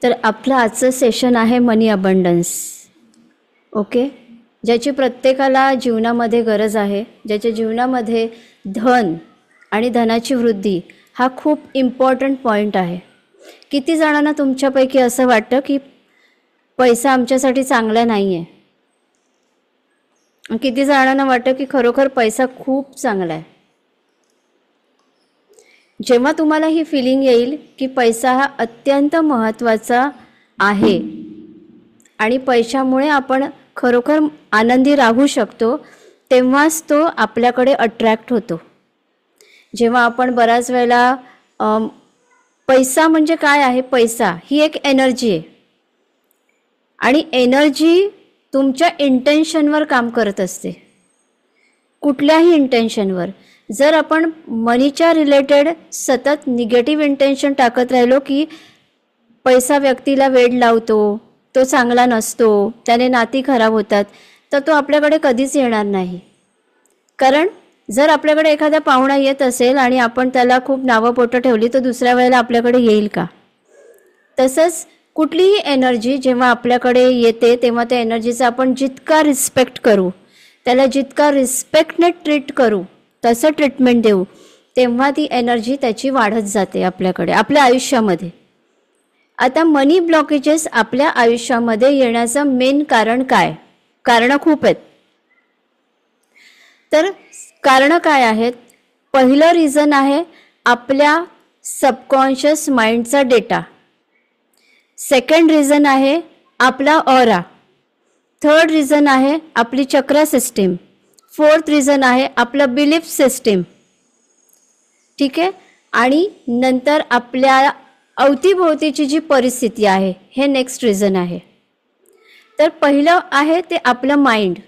तर आपलं आजचं सेशन आहे मनी अबंडन्स. ओके, ज्याची प्रत्येकाला जीवनामध्ये गरज आहे, ज्याच्या जीवनामध्ये धन आणि धनाची वृद्धी हा खूप इम्पॉर्टंट पॉईंट आहे. किती जणांना तुमच्यापैकी असं वाटतं की पैसा आमच्यासाठी चांगला नाही आहे? किती जणांना वाटतं की खरोखर पैसा खूप चांगला आहे? जेव्हा तुम्हाला ही फिलिंग येईल की पैसा हा अत्यंत महत्त्वाचा आहे आणि पैशामुळे आपण खरोखर आनंदी राहू शकतो, तेव्हाच तो आपल्याकडे अट्रॅक्ट होतो. जेव्हा आपण बऱ्याच वेळेला पैसा म्हणजे काय आहे? पैसा ही एक एनर्जी आहे आणि एनर्जी तुमच्या इंटेन्शनवर काम करत असते, कुठल्याही इंटेन्शनवर. जर आपण मनीच्या रिलेटेड सतत निगेटिव्ह इंटेन्शन टाकत राहिलो की पैसा व्यक्तीला वेड लावतो, तो चांगला नसतो, त्याने नाती खराब होतात, तर तो आपल्याकडे कधीच येणार नाही. कारण जर आपल्याकडे एखादा पाहुणा येत असेल आणि आपण त्याला खूप नावंपोटं ठेवली, तर दुसऱ्या वेळेला आपल्याकडे येईल का? तसंच कुठलीही एनर्जी जेव्हा आपल्याकडे येते तेव्हा त्या एनर्जीचा आपण जितका रिस्पेक्ट करू, त्याला जितका रिस्पेक्टने ट्रीट करू, तसं ट्रीटमेंट देऊ, तेव्हा ती एनर्जी त्याची वाढत जाते आपल्याकडे, आपल्या आयुष्यामध्ये. आता मनी ब्लॉकेजेस आपल्या आयुष्यामध्ये येण्याचं मेन कारण काय? कारणं खूप आहेत. तर कारणं काय आहेत? पहिलं रिझन आहे आपल्या सबकॉन्शियस माइंडचा डेटा. सेकंड रिझन आहे आपला ऑरा. थर्ड रिझन आहे आपली चक्र सिस्टीम. फोर्थ रिझन आहे आपलं बिलीफ सिस्टीम. ठीक आहे, आणि नंतर आपल्या अवतीभोवतीची जी परिस्थिती आहे, हे नेक्स्ट रिझन आहे. तर पहिलं आहे ते आपलं माइंड.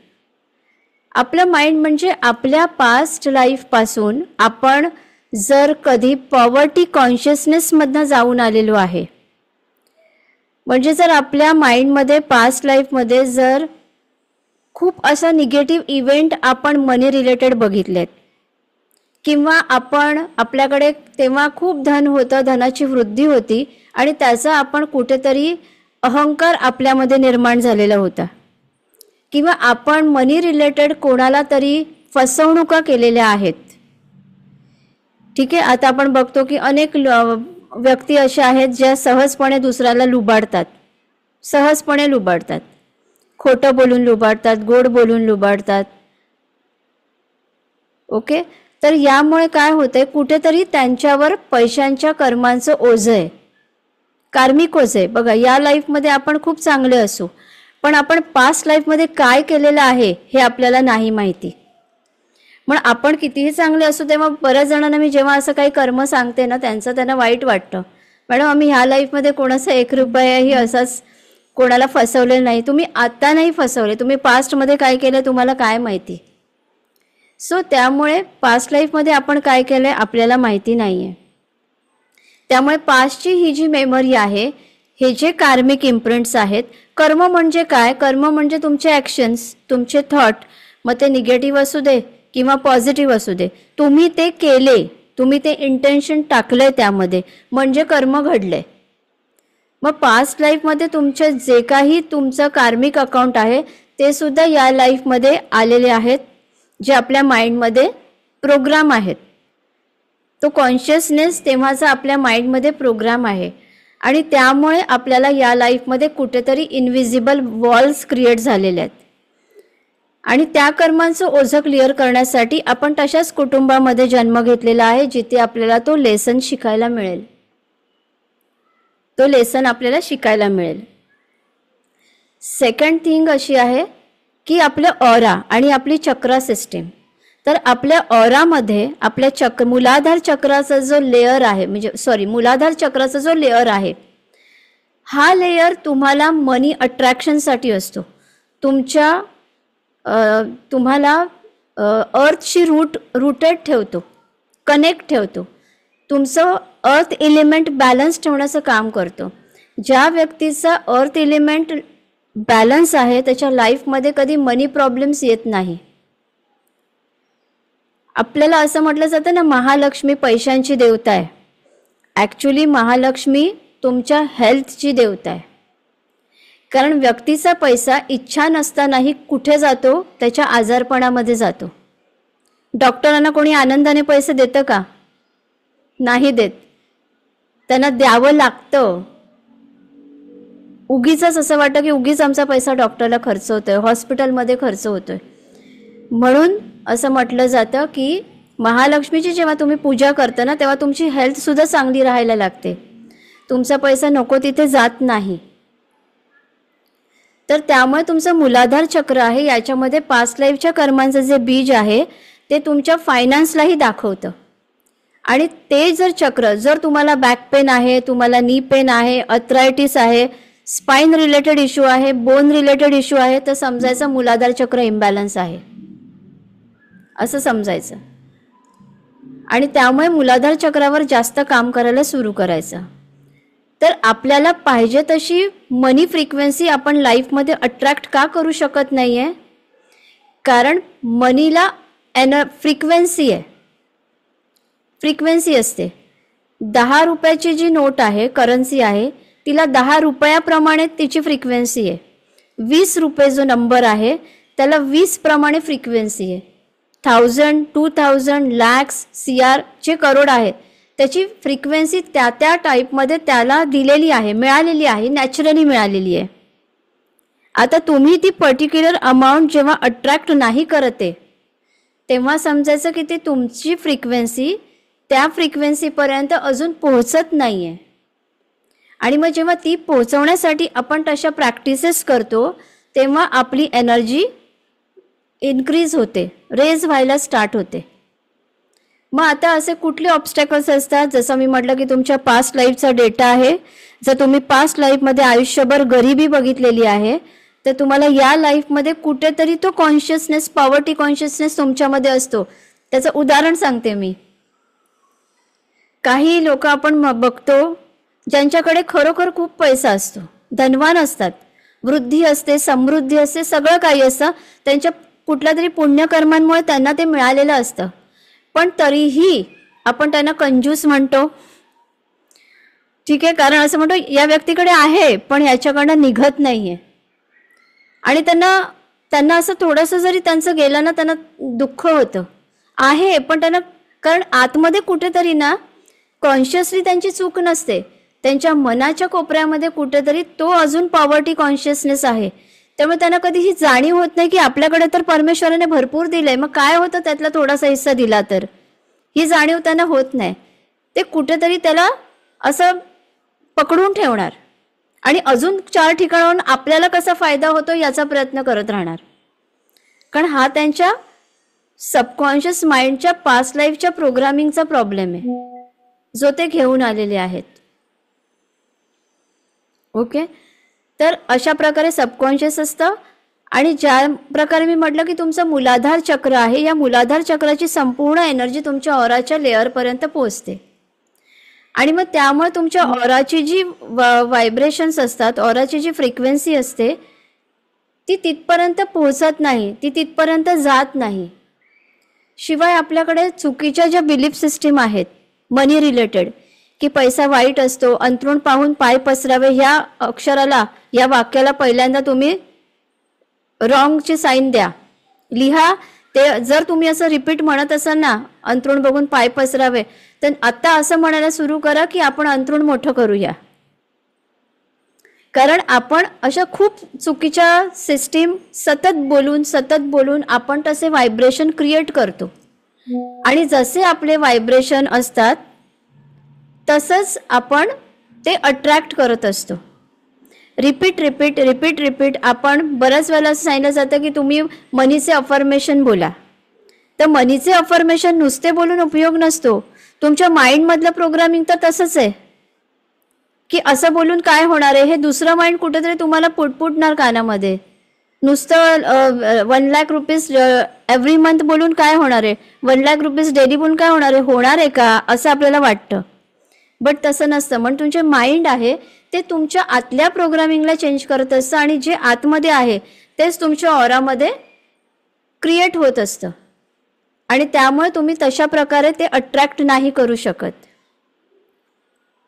आपलं माइंड म्हणजे आपल्या पास्ट लाईफपासून आपण जर कधी पॉवर्टी कॉन्शियसनेसमधनं जाऊन आलेलो आहे, म्हणजे जर आपल्या माइंडमध्ये पास्ट लाईफमध्ये जर खूप असा निगेटिव्ह इव्हेंट आपण मनी रिलेटेड बघितलेत, किंवा आपल्याकडे तेव्हा खूप धन होतं, धनाची वृद्धी होती आणि त्याचा आपण कुठेतरी अहंकार आपल्यामध्ये निर्माण झालेला होता, किंवा आपण मनी रिलेटेड कोणाला तरी फसवणुका केलेल्या आहेत. ठीक आहे, आता आपण बघतो की अनेक व्यक्ती अशा आहेत ज्या सहजपणे दुसऱ्याला लुबाडतात, सहजपणे लुबाडतात, खोटं बोलून लुबाडतात, गोड बोलून लुबाडतात. ओके, तर यामुळे काय होते, कुठेतरी त्यांच्यावर पैशांच्या कर्मांचं ओझं आहे, कार्मिक ओझं आहे. बघा, या लाईफमध्ये आपण खूप चांगले असू, पण आपण पास्ट लाईफमध्ये काय केलेलं आहे हे आपल्याला नाही माहिती. मग आपण कितीही चांगले असू, तेव्हा बऱ्याच जणांना मी जेव्हा असं काही कर्म सांगते ना, त्यांना वाईट वाटतं. मॅडम, आम्ही ह्या लाईफमध्ये कोणाचा 1 रुपयाही असाच कोणाला फसवलेलं नाही. तुम्ही आता नाही फसवले, तुम्ही पास्टमध्ये काय केलं तुम्हाला काय माहिती. सो त्यामुळे पास्ट लाईफमध्ये आपण काय केलं आपल्याला माहिती नाही आहे. त्यामुळे पास्टची ही जी मेमरी आहे, हे जे कार्मिक इम्प्रिंट्स आहेत. कर्म म्हणजे काय? कर्म म्हणजे तुमचे ॲक्शन्स, तुमचे थॉट, मग ते निगेटिव्ह असू दे किंवा पॉझिटिव्ह असू दे, तुम्ही ते केले, तुम्ही ते इंटेन्शन टाकलंय त्यामध्ये, म्हणजे कर्म घडले. मग पास्ट लाईफमध्ये तुमचे जे काही तुमचं कार्मिक अकाउंट आहे ते सुद्धा या लाईफमध्ये आलेले आहेत, जे आपल्या माइंडमध्ये प्रोग्राम आहेत. तो कॉन्शियसनेस तेव्हाचा आपल्या माइंडमध्ये प्रोग्राम आहे आणि त्यामुळे आपल्याला या लाईफमध्ये कुठेतरी इनविजिबल वॉल्स क्रिएट झालेले आहेत. आणि त्या कर्मांचं ओझं क्लिअर करण्यासाठी आपण तशाच कुटुंबामध्ये जन्म घेतलेला आहे, जिथे आपल्याला तो लेसन शिकायला मिळेल, तो लेसन आपल्याला शिकायला मिळेल. सेकंड थिंग अशी आहे की आपलं ऑरा आणि आपली चक्र सिस्टीम. तर आपल्या ऑरामध्ये आपल्या मूलाधार चक्राचा जो लेअर आहे, मूलाधार चक्राचा जो लेअर आहे, हा लेअर तुम्हाला मनी अट्रॅक्शनसाठी असतो. तुम्हाला अर्थशी रूटेड ठेवतो, कनेक्ट ठेवतो, तुमचं अर्थ एलिमेंट बॅलन्स ठेवण्याचं काम करतो. ज्या व्यक्तीचा अर्थ एलिमेंट बॅलन्स आहे त्याच्या लाईफमध्ये कधी मनी प्रॉब्लेम्स येत नाही. आपल्याला असं म्हटलं जातं ना, महालक्ष्मी पैशांची देवता आहे. ॲक्च्युली महालक्ष्मी तुमच्या हेल्थची देवता आहे. कारण व्यक्तीचा पैसा इच्छा नसतानाही कुठे जातो? त्याच्या आजारपणामध्ये जातो. डॉक्टरांना कोणी आनंदाने पैसे देतं का? नाही देत. त्यांना द्यावं लागतं. उगीच असं वाटतं की उगीच आमचा पैसा डॉक्टरला खर्च होतोय, हॉस्पिटलमध्ये खर्च होतोय. म्हणून असं म्हटलं जातं की महालक्ष्मीची जेव्हा तुम्ही पूजा करता ना, तेव्हा तुमची हेल्थ सुद्धा चांगली राहायला लागते. तुमचा पैसा नको तिथे जात नाही. तर त्यामुळे तुमचं मूलाधार चक्र आहे, याच्यामध्ये पास्ट लाईफच्या कर्मांचं जे बीज आहे ते तुमच्या फायनान्सलाही दाखवतं. आणि ते जर चक्र, जर तुम्हाला बॅक पेन आहे, तुम्हाला नी पेन आहे, अर्थरायटिस आहे, स्पाइन रिलेटेड इश्यू आहे, बोन रिलेटेड इश्यू आहे, तर समजायचं मूलाधार चक्र इम्बॅलन्स आहे असं समजायचं. आणि त्यामुळे मूलाधार चक्रावर जास्त काम करायला सुरू करायचं. तर आपल्याला पाहिजे तशी मनी फ्रिक्वेन्सी आपण लाईफमध्ये अट्रॅक्ट का करू शकत नाही आहे? कारण मनीला फ्रिक्वेन्सी आहे, फ्रिक्वेन्सी असते. 10 रुपयाची जी नोट आहे, करन्सी आहे, तिला 10 रुपयाप्रमाणे तिची फ्रिक्वेन्सी आहे. 20 रुपये जो नंबर आहे त्याला 20 प्रमाणे फ्रिक्वेन्सी आहे. 1000, 2000, लॅक्स, CR जे करोड आहेत त्याची फ्रिक्वेन्सी त्या त्या टाईपमध्ये त्याला दिलेली आहे, मिळालेली आहे, नॅचरली मिळालेली आहे. आता तुम्ही ती पर्टिक्युलर अमाऊंट जेव्हा अट्रॅक्ट नाही करते तेव्हा समजायचं की ती तुमची फ्रिक्वेन्सी त्या फ्रिक्वेन्सीपर्यंत अजून पोहोचत नाही आहे. आणि मग जेव्हा ती पोहोचवण्यासाठी आपण तशा प्रॅक्टिसेस करतो तेव्हा आपली एनर्जी इन्क्रीज होते, रेज व्हायला स्टार्ट होते. मग आता असे कुठले ऑब्स्टॅकल्स असतात? जसं मी म्हटलं की तुमच्या पास्ट लाईफचा डेटा आहे. जर तुम्ही पास्ट लाईफमध्ये आयुष्यभर गरिबी बघितलेली आहे तर तुम्हाला या लाईफमध्ये कुठेतरी तो कॉन्शियसनेस, पॉवर्टी कॉन्शियसनेस तुमच्यामध्ये असतो. त्याचं उदाहरण सांगते मी. काही लोक आपण बघतो ज्यांच्याकडे खरोखर खूप पैसा असतो, धनवान असतात, वृद्धी असते, समृद्धी असते, सगळं काही असतं. त्यांच्या कुठल्या तरी पुण्यकर्मांमुळे त्यांना ते मिळालेलं असतं. पण तरीही आपण त्यांना कंजूस म्हणतो. ठीक आहे, कारण असं म्हणतो या व्यक्तीकडे आहे पण याच्याकडनं निघत नाहीये. आणि त्यांना असं थोडंसं जरी त्यांचं गेलं ना, त्यांना दुःख होतं. आहे पण त्यांना, कारण आतमध्ये कुठेतरी ना कॉन्शियसली त्यांची चूक नसते, त्यांच्या मनाच्या कोपऱ्यामध्ये कुठेतरी तो अजून पॉवर्टी कॉन्शियसनेस आहे. त्यामुळे त्यांना कधी ही जाणीव होत नाही की आपल्याकडे तर परमेश्वराने भरपूर दिलंय, मग काय होतं त्यातला थोडासा हिस्सा दिला तर, ही जाणीव त्यांना होत नाही. ते कुठेतरी त्याला असं पकडून ठेवणार आणि अजून 4 ठिकाणाहून आपल्याला कसा फायदा होतो याचा प्रयत्न करत राहणार. कारण हा त्यांच्या सबकॉन्शियस माइंडच्या पास्ट लाईफच्या प्रोग्रामिंगचा प्रॉब्लेम आहे जो ते घेऊन आलेले आहेत. ओके, तर अशा प्रकारे सबकॉन्शियस असतं. आणि ज्या प्रकारे मी म्हटलं की तुमचं मूलाधार चक्र आहे, या मूलाधार चक्राची संपूर्ण एनर्जी तुमच्या ऑराच्या लेअरपर्यंत पोहोचते. आणि मग त्यामुळे तुमच्या ऑराची जी व्हायब्रेशन्स असतात, ऑराची जी फ्रिक्वेन्सी असते ती तिथपर्यंत पोहोचत नाही, ती तिथपर्यंत जात नाही. शिवाय आपल्याकडे चुकीच्या ज्या बिलीफ सिस्टीम आहेत मनी रिलेटेड, की पैसा वाईट असतो, अंथरूण पाहून पाय पसरावे, ह्या अक्षराला, या वाक्याला पहिल्यांदा तुम्ही रॉंगची साईन द्या, लिहा. ते जर तुम्ही असं रिपीट म्हणत असाल ना, अंथरूण बघून पाय पसरावे, तर आता असं म्हणायला सुरू करा की आपण अंथरूण मोठं करूया. कारण आपण अशा खूप चुकीच्या सिस्टीम सतत बोलून आपण तसे व्हायब्रेशन क्रिएट करतो. आणि जसे आपले व्हायब्रेशन असतात तसंच आपण ते अट्रॅक्ट करत असतो. रिपीट आपण बऱ्याच वेळेला असं सांगितलं जातं की तुम्ही मनीचे अफर्मेशन बोला. तर मनीचे अफर्मेशन नुसते बोलून उपयोग नसतो. तुमच्या माइंडमधलं प्रोग्रामिंग तर तसंच आहे की असं बोलून काय होणार आहे, हे दुसरं माइंड कुठेतरी तुम्हाला पुटपुटणार कानामध्ये. नुसतं 1 लाख रुपीज एव्हरी मंथ बोलून काय होणार आहे, 1 लाख रुपीज डेली बोलून काय होणार आहे का, असं आपल्याला वाटतं. बट तसं नसतं. म्हणून तुमचे माइंड आहे ते तुमच्या आतल्या प्रोग्रामिंगला चेंज करत असतं आणि जे आतमध्ये आहे तेच तुमच्या ऑरामध्ये क्रिएट होत असतं. आणि त्यामुळे तुम्ही तशा प्रकारे ते अट्रॅक्ट नाही करू शकत.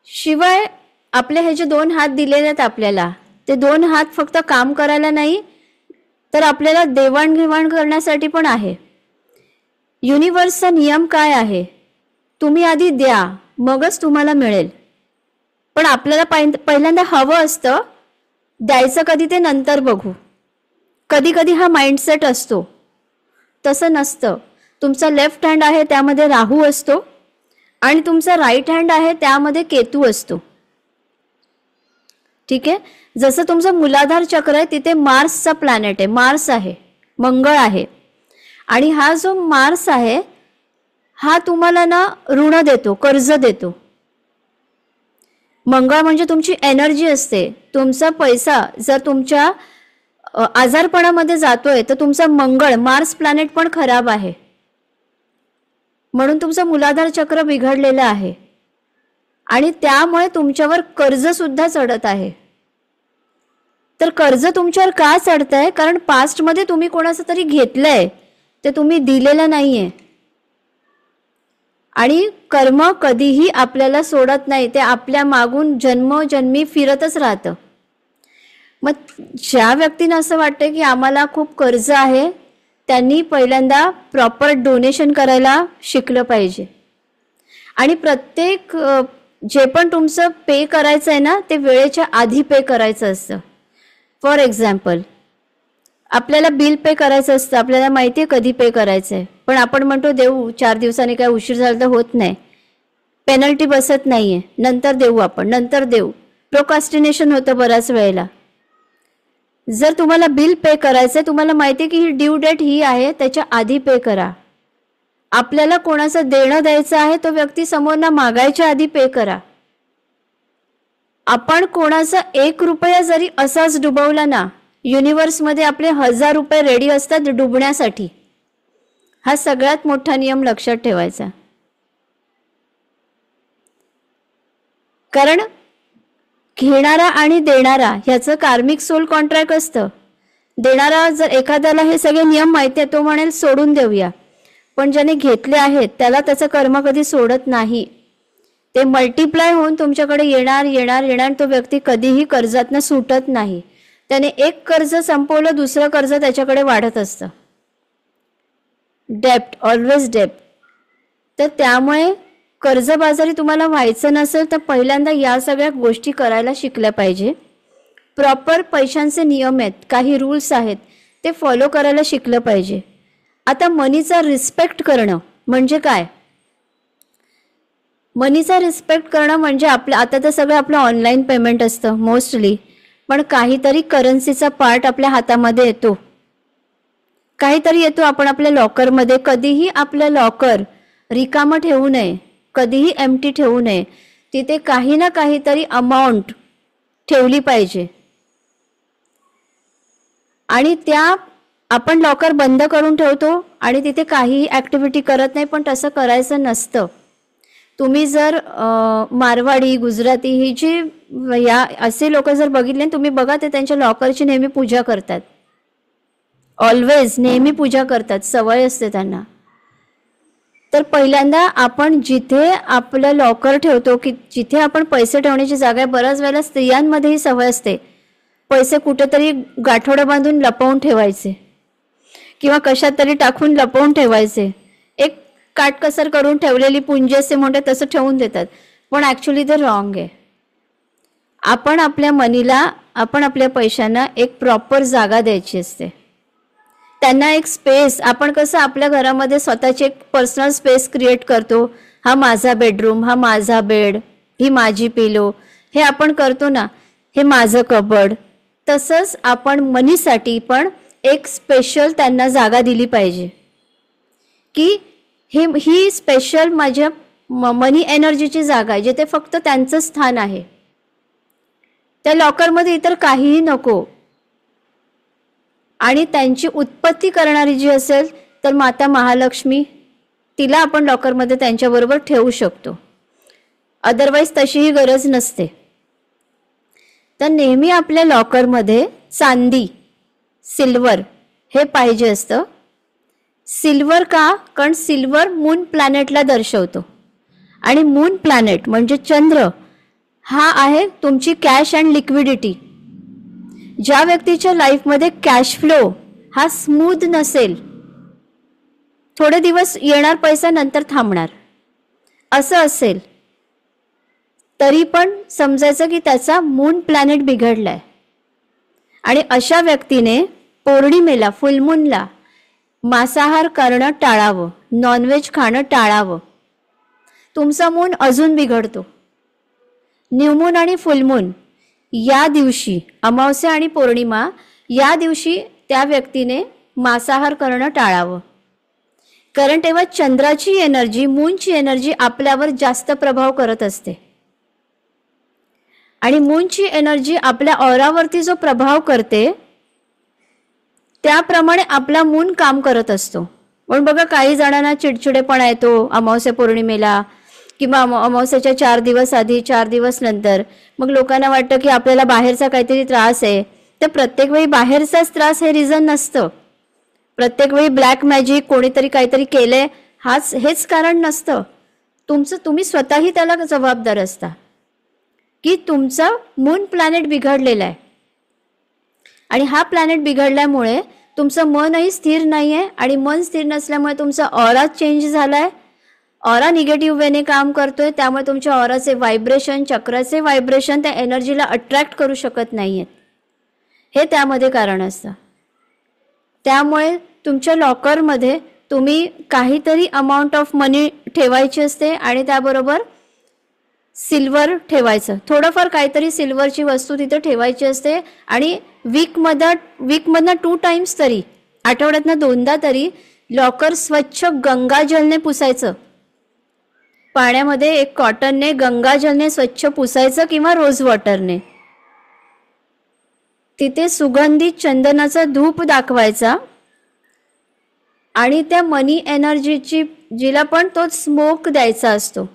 शिवाय आपले हे जे 2 हात दिलेले आहेत आपल्याला, ते 2 हात फक्त काम करायला नाही तर आपल्याला देवाणघेवाण करण्यासाठी पण आहे. युनिव्हर्सचा नियम काय आहे? तुम्ही आधी द्या, मगच तुम्हाला मिळेल. पण आपल्याला पहिल्यांदा हवं असतं, द्यायचं कधी ते नंतर बघू. कधी कधी हा माइंडसेट असतो. तसं नसतं. तुमचा लेफ्ट हँड आहे त्यामध्ये राहू असतो आणि तुमचा राईट हँड आहे त्यामध्ये केतू असतो. ठीक आहे. जसं तुमचं मूलाधार चक्र आहे तिथे मार्सचा प्लॅनेट आहे, मार्स आहे, मंगळ आहे. आणि हा जो मार्स आहे हा तुम्हाला ना ऋण देतो, कर्ज देतो. मंगळ म्हणजे तुमची एनर्जी असते. तुमचा पैसा जर तुमच्या आजारपणामध्ये जातोय तर तुमचा मंगळ, मार्स प्लॅनेट पण खराब आहे, म्हणून तुमचं मूलाधार चक्र बिघडलेलं आहे आणि त्यामुळे तुमच्यावर कर्ज सुद्धा चढत आहे. तर कर्ज तुमच्यावर का चढतंय? कारण पास्टमध्ये तुम्ही कोणाचं तरी घेतलंय, ते तुम्ही दिलेलं नाहीये. आणि कर्म कधीही आपल्याला सोडत नाही, ते आपल्या मागून जन्मोजन्मी फिरतच राहतं. मग ज्या व्यक्तींना असं वाटतं की आम्हाला खूप कर्ज आहे, त्यांनी पहिल्यांदा प्रॉपर डोनेशन करायला शिकलं पाहिजे. आणि प्रत्येक जे पण तुमचं पे करायचं आहे ना, ते वेळेच्या आधी पे करायचं असतं. फॉर एक्झाम्पल, आपल्याला बिल पे करायचं असतं, आपल्याला माहिती आहे कधी पे करायचं आहे, पण आपण म्हणतो देऊ 4 दिवसांनी, काय उशीर झाला तर होत नाही, पेनल्टी बसत नाहीये, नंतर देऊ, आपण नंतर देऊ, प्रोकास्टिनेशन होतं बऱ्याच वेळेला. जर तुम्हाला बिल पे करायचं, तुम्हाला माहिती आहे की ही ड्यू डेट ही आहे, त्याच्या आधी पे करा. आपल्याला कोणाचं देणं द्यायचं आहे, तो व्यक्ती समोरना मागायच्या आधी पे करा. आपण कोणाचा 1 रुपया जरी असाच डुबवला ना, युनिव्हर्समध्ये आपले 1000 रुपये रेडी असतात डुबण्यासाठी. हा सगळ्यात मोठा नियम लक्षात ठेवायचा. कारण घेणारा आणि देणारा ह्याचं कार्मिक सोल कॉन्ट्रॅक्ट असतं. देणारा जर एखाद्याला हे सगळे नियम माहिती आहे, तो म्हणेल सोडून देऊया, पण ज्याने घेतले आहेत त्याला त्याचं कर्म कधी सोडत नाही. ते मल्टिप्लाय होऊन तुमच्याकडे येणार येणार येणार. तो व्यक्ती कधीही कर्जातनं सुटत नाही. त्याने एक कर्ज संपवलं, दुसरं कर्ज त्याच्याकडे वाढत असतं. डेप्ट, ऑलवेज डेप्ट. तर त्यामुळे कर्जबाजारी तुम्हाला व्हायचं नसेल तर पहिल्यांदा या सगळ्या गोष्टी करायला शिकल्या पाहिजे. प्रॉपर पैशांचे नियम आहेत, काही रूल्स आहेत, ते फॉलो करायला शिकलं पाहिजे. आता मनीचा रिस्पेक्ट करणं म्हणजे काय? मनीचा रिस्पेक्ट करणं म्हणजे आता तर सगळं आपलं ऑनलाईन पेमेंट असतं मोस्टली, पण काहीतरी करन्सीचा पार्ट आपल्या हातामध्ये येतो, काहीतरी येतो आपण आपल्या लॉकरमध्ये. कधीही आपलं लॉकर रिकामं ठेवू नये, कधीही एम्प्टी ठेवू नये. तिथे काही ना काहीतरी अमाऊंट ठेवली पाहिजे. आणि त्या आपण लॉकर बंद करून ठेवतो आणि तिथे काहीही ॲक्टिव्हिटी करत नाही, पण तसं करायचं नसतं. तुम्ही जर मारवाडी, गुजराती ही जी या असे लोक जर बघितले, तुम्ही बघा ते त्यांच्या लॉकरची नेहमी पूजा करतात, ऑलवेज नेहमी पूजा करतात, सवय असते त्यांना. तर पहिल्यांदा आपण जिथे आपलं लॉकर ठेवतो, की जिथे आपण पैसे ठेवण्याची जागा आहे, बऱ्याच वेळेला स्त्रियांमध्ये ही सवय असते पैसे कुठेतरी गाठोडं बांधून लपवून ठेवायचे किंवा कशात तरी टाकून लपवून ठेवायचे. एक काटकसर करून ठेवलेली पुंजी असते म्हणते तसं ठेवून देतात, पण ॲक्च्युली ते रॉंग आहे. आपण आपल्या मनीला, आपण आपल्या पैशांना एक प्रॉपर जागा द्यायची असते, त्यांना एक स्पेस. आपण कसं आपल्या घरामध्ये स्वतःची एक पर्सनल स्पेस क्रिएट करतो, हा माझा बेडरूम, हा माझा बेड, ही माझी पिलो, हे आपण करतो ना, हे माझं कबड. तसंच आपण मनीसाठी पण एक स्पेशल त्यांना जागा दिली पाहिजे, की ही स्पेशल माझ्या मनी एनर्जीची जागा आहे, जिथे फक्त त्यांचं स्थान आहे. त्या लॉकरमध्ये इतर काहीही नको. आणि त्यांची उत्पत्ती करणारी जी असेल तर माता महालक्ष्मी, तिला आपण लॉकरमध्ये त्यांच्याबरोबर ठेवू शकतो, अदरवाईज तशीही गरज नसते. तर नेहमी आपल्या लॉकरमध्ये चांदी, सिल्वर हे पाहिजे असतं. सिल्वर का? कारण सिल्वर मून प्लॅनेटला दर्शवतो आणि मून प्लॅनेट म्हणजे चंद्र हा आहे तुमची कॅश अँड लिक्विडिटी. ज्या व्यक्तीच्या लाईफमध्ये कॅश फ्लो हा स्मूथ नसेल, थोडे दिवस येणार पैसा नंतर थांबणार, असं असेल, तरी पण समजायचं की त्याचा मून प्लॅनेट बिघडलाय. आणि अशा व्यक्तीने पौर्णिमेला, फुलमूनला मांसाहार करणं टाळावं, नॉनव्हेज खाणं टाळावं. तुमचा मून अजून बिघडतो. न्यूमून आणि फुलमून या दिवशी, अमावस्या आणि पौर्णिमा या दिवशी त्या व्यक्तीने मांसाहार करणं टाळावं. कारण तेव्हा चंद्राची एनर्जी, मूनची एनर्जी आपल्यावर जास्त प्रभाव करत असते. आणि मूनची एनर्जी आपल्या ऑरावरती जो प्रभाव करते त्याप्रमाणे आपला मून काम करत असतो. म्हणून बघा, काही जणांना चिडचिडेपणा येतो अमावस्या पौर्णिमेला किंवा अमावस्याच्या 4 दिवस आधी, 4 दिवस नंतर. मग लोकांना वाटतं की आपल्याला बाहेरचा काहीतरी त्रास आहे. तर प्रत्येक वेळी बाहेरचाच त्रास हे रिझन नसतं. प्रत्येक वेळी ब्लॅक मॅजिक, कोणीतरी काहीतरी केलंय हेच कारण नसतं. तुम्ही स्वतःही त्याला जबाबदार असता की तुमचा मून प्लॅनेट बिघडलेला आहे. आणि हा प्लॅनेट बिघडल्यामुळे तुमचं मनही स्थिर नाही आहे. आणि मन स्थिर नसल्यामुळे तुमचा ऑरा चेंज झालाय. ऑरा निगेटिव्ह वेने काम करतोय. त्यामुळे तुमच्या ऑराचे व्हायब्रेशन, चक्राचे व्हायब्रेशन त्या एनर्जीला अट्रॅक्ट करू शकत नाहीयेत. हे त्यामध्ये कारण असतं. त्यामुळे तुमच्या लॉकरमध्ये तुम्ही काहीतरी अमाऊंट ऑफ मनी ठेवायची असते आणि त्याबरोबर सिल्वर ठेवायचं. थोडंफार काहीतरी सिल्वरची वस्तू तिथे ठेवायची असते. आणि वीकमधनं 2 टाइम्स तरी, आठवड्यातनं 2दा तरी लॉकर स्वच्छ गंगाजलने पुसायचं. पाण्यामध्ये एक कॉटनने, गंगाजलने स्वच्छ पुसायचं किंवा रोज वॉटरने. तिथे सुगंधित चंदनाचा धूप दाखवायचा आणि त्या मनी एनर्जीची, जिला पण तो स्मोक द्यायचा असतो,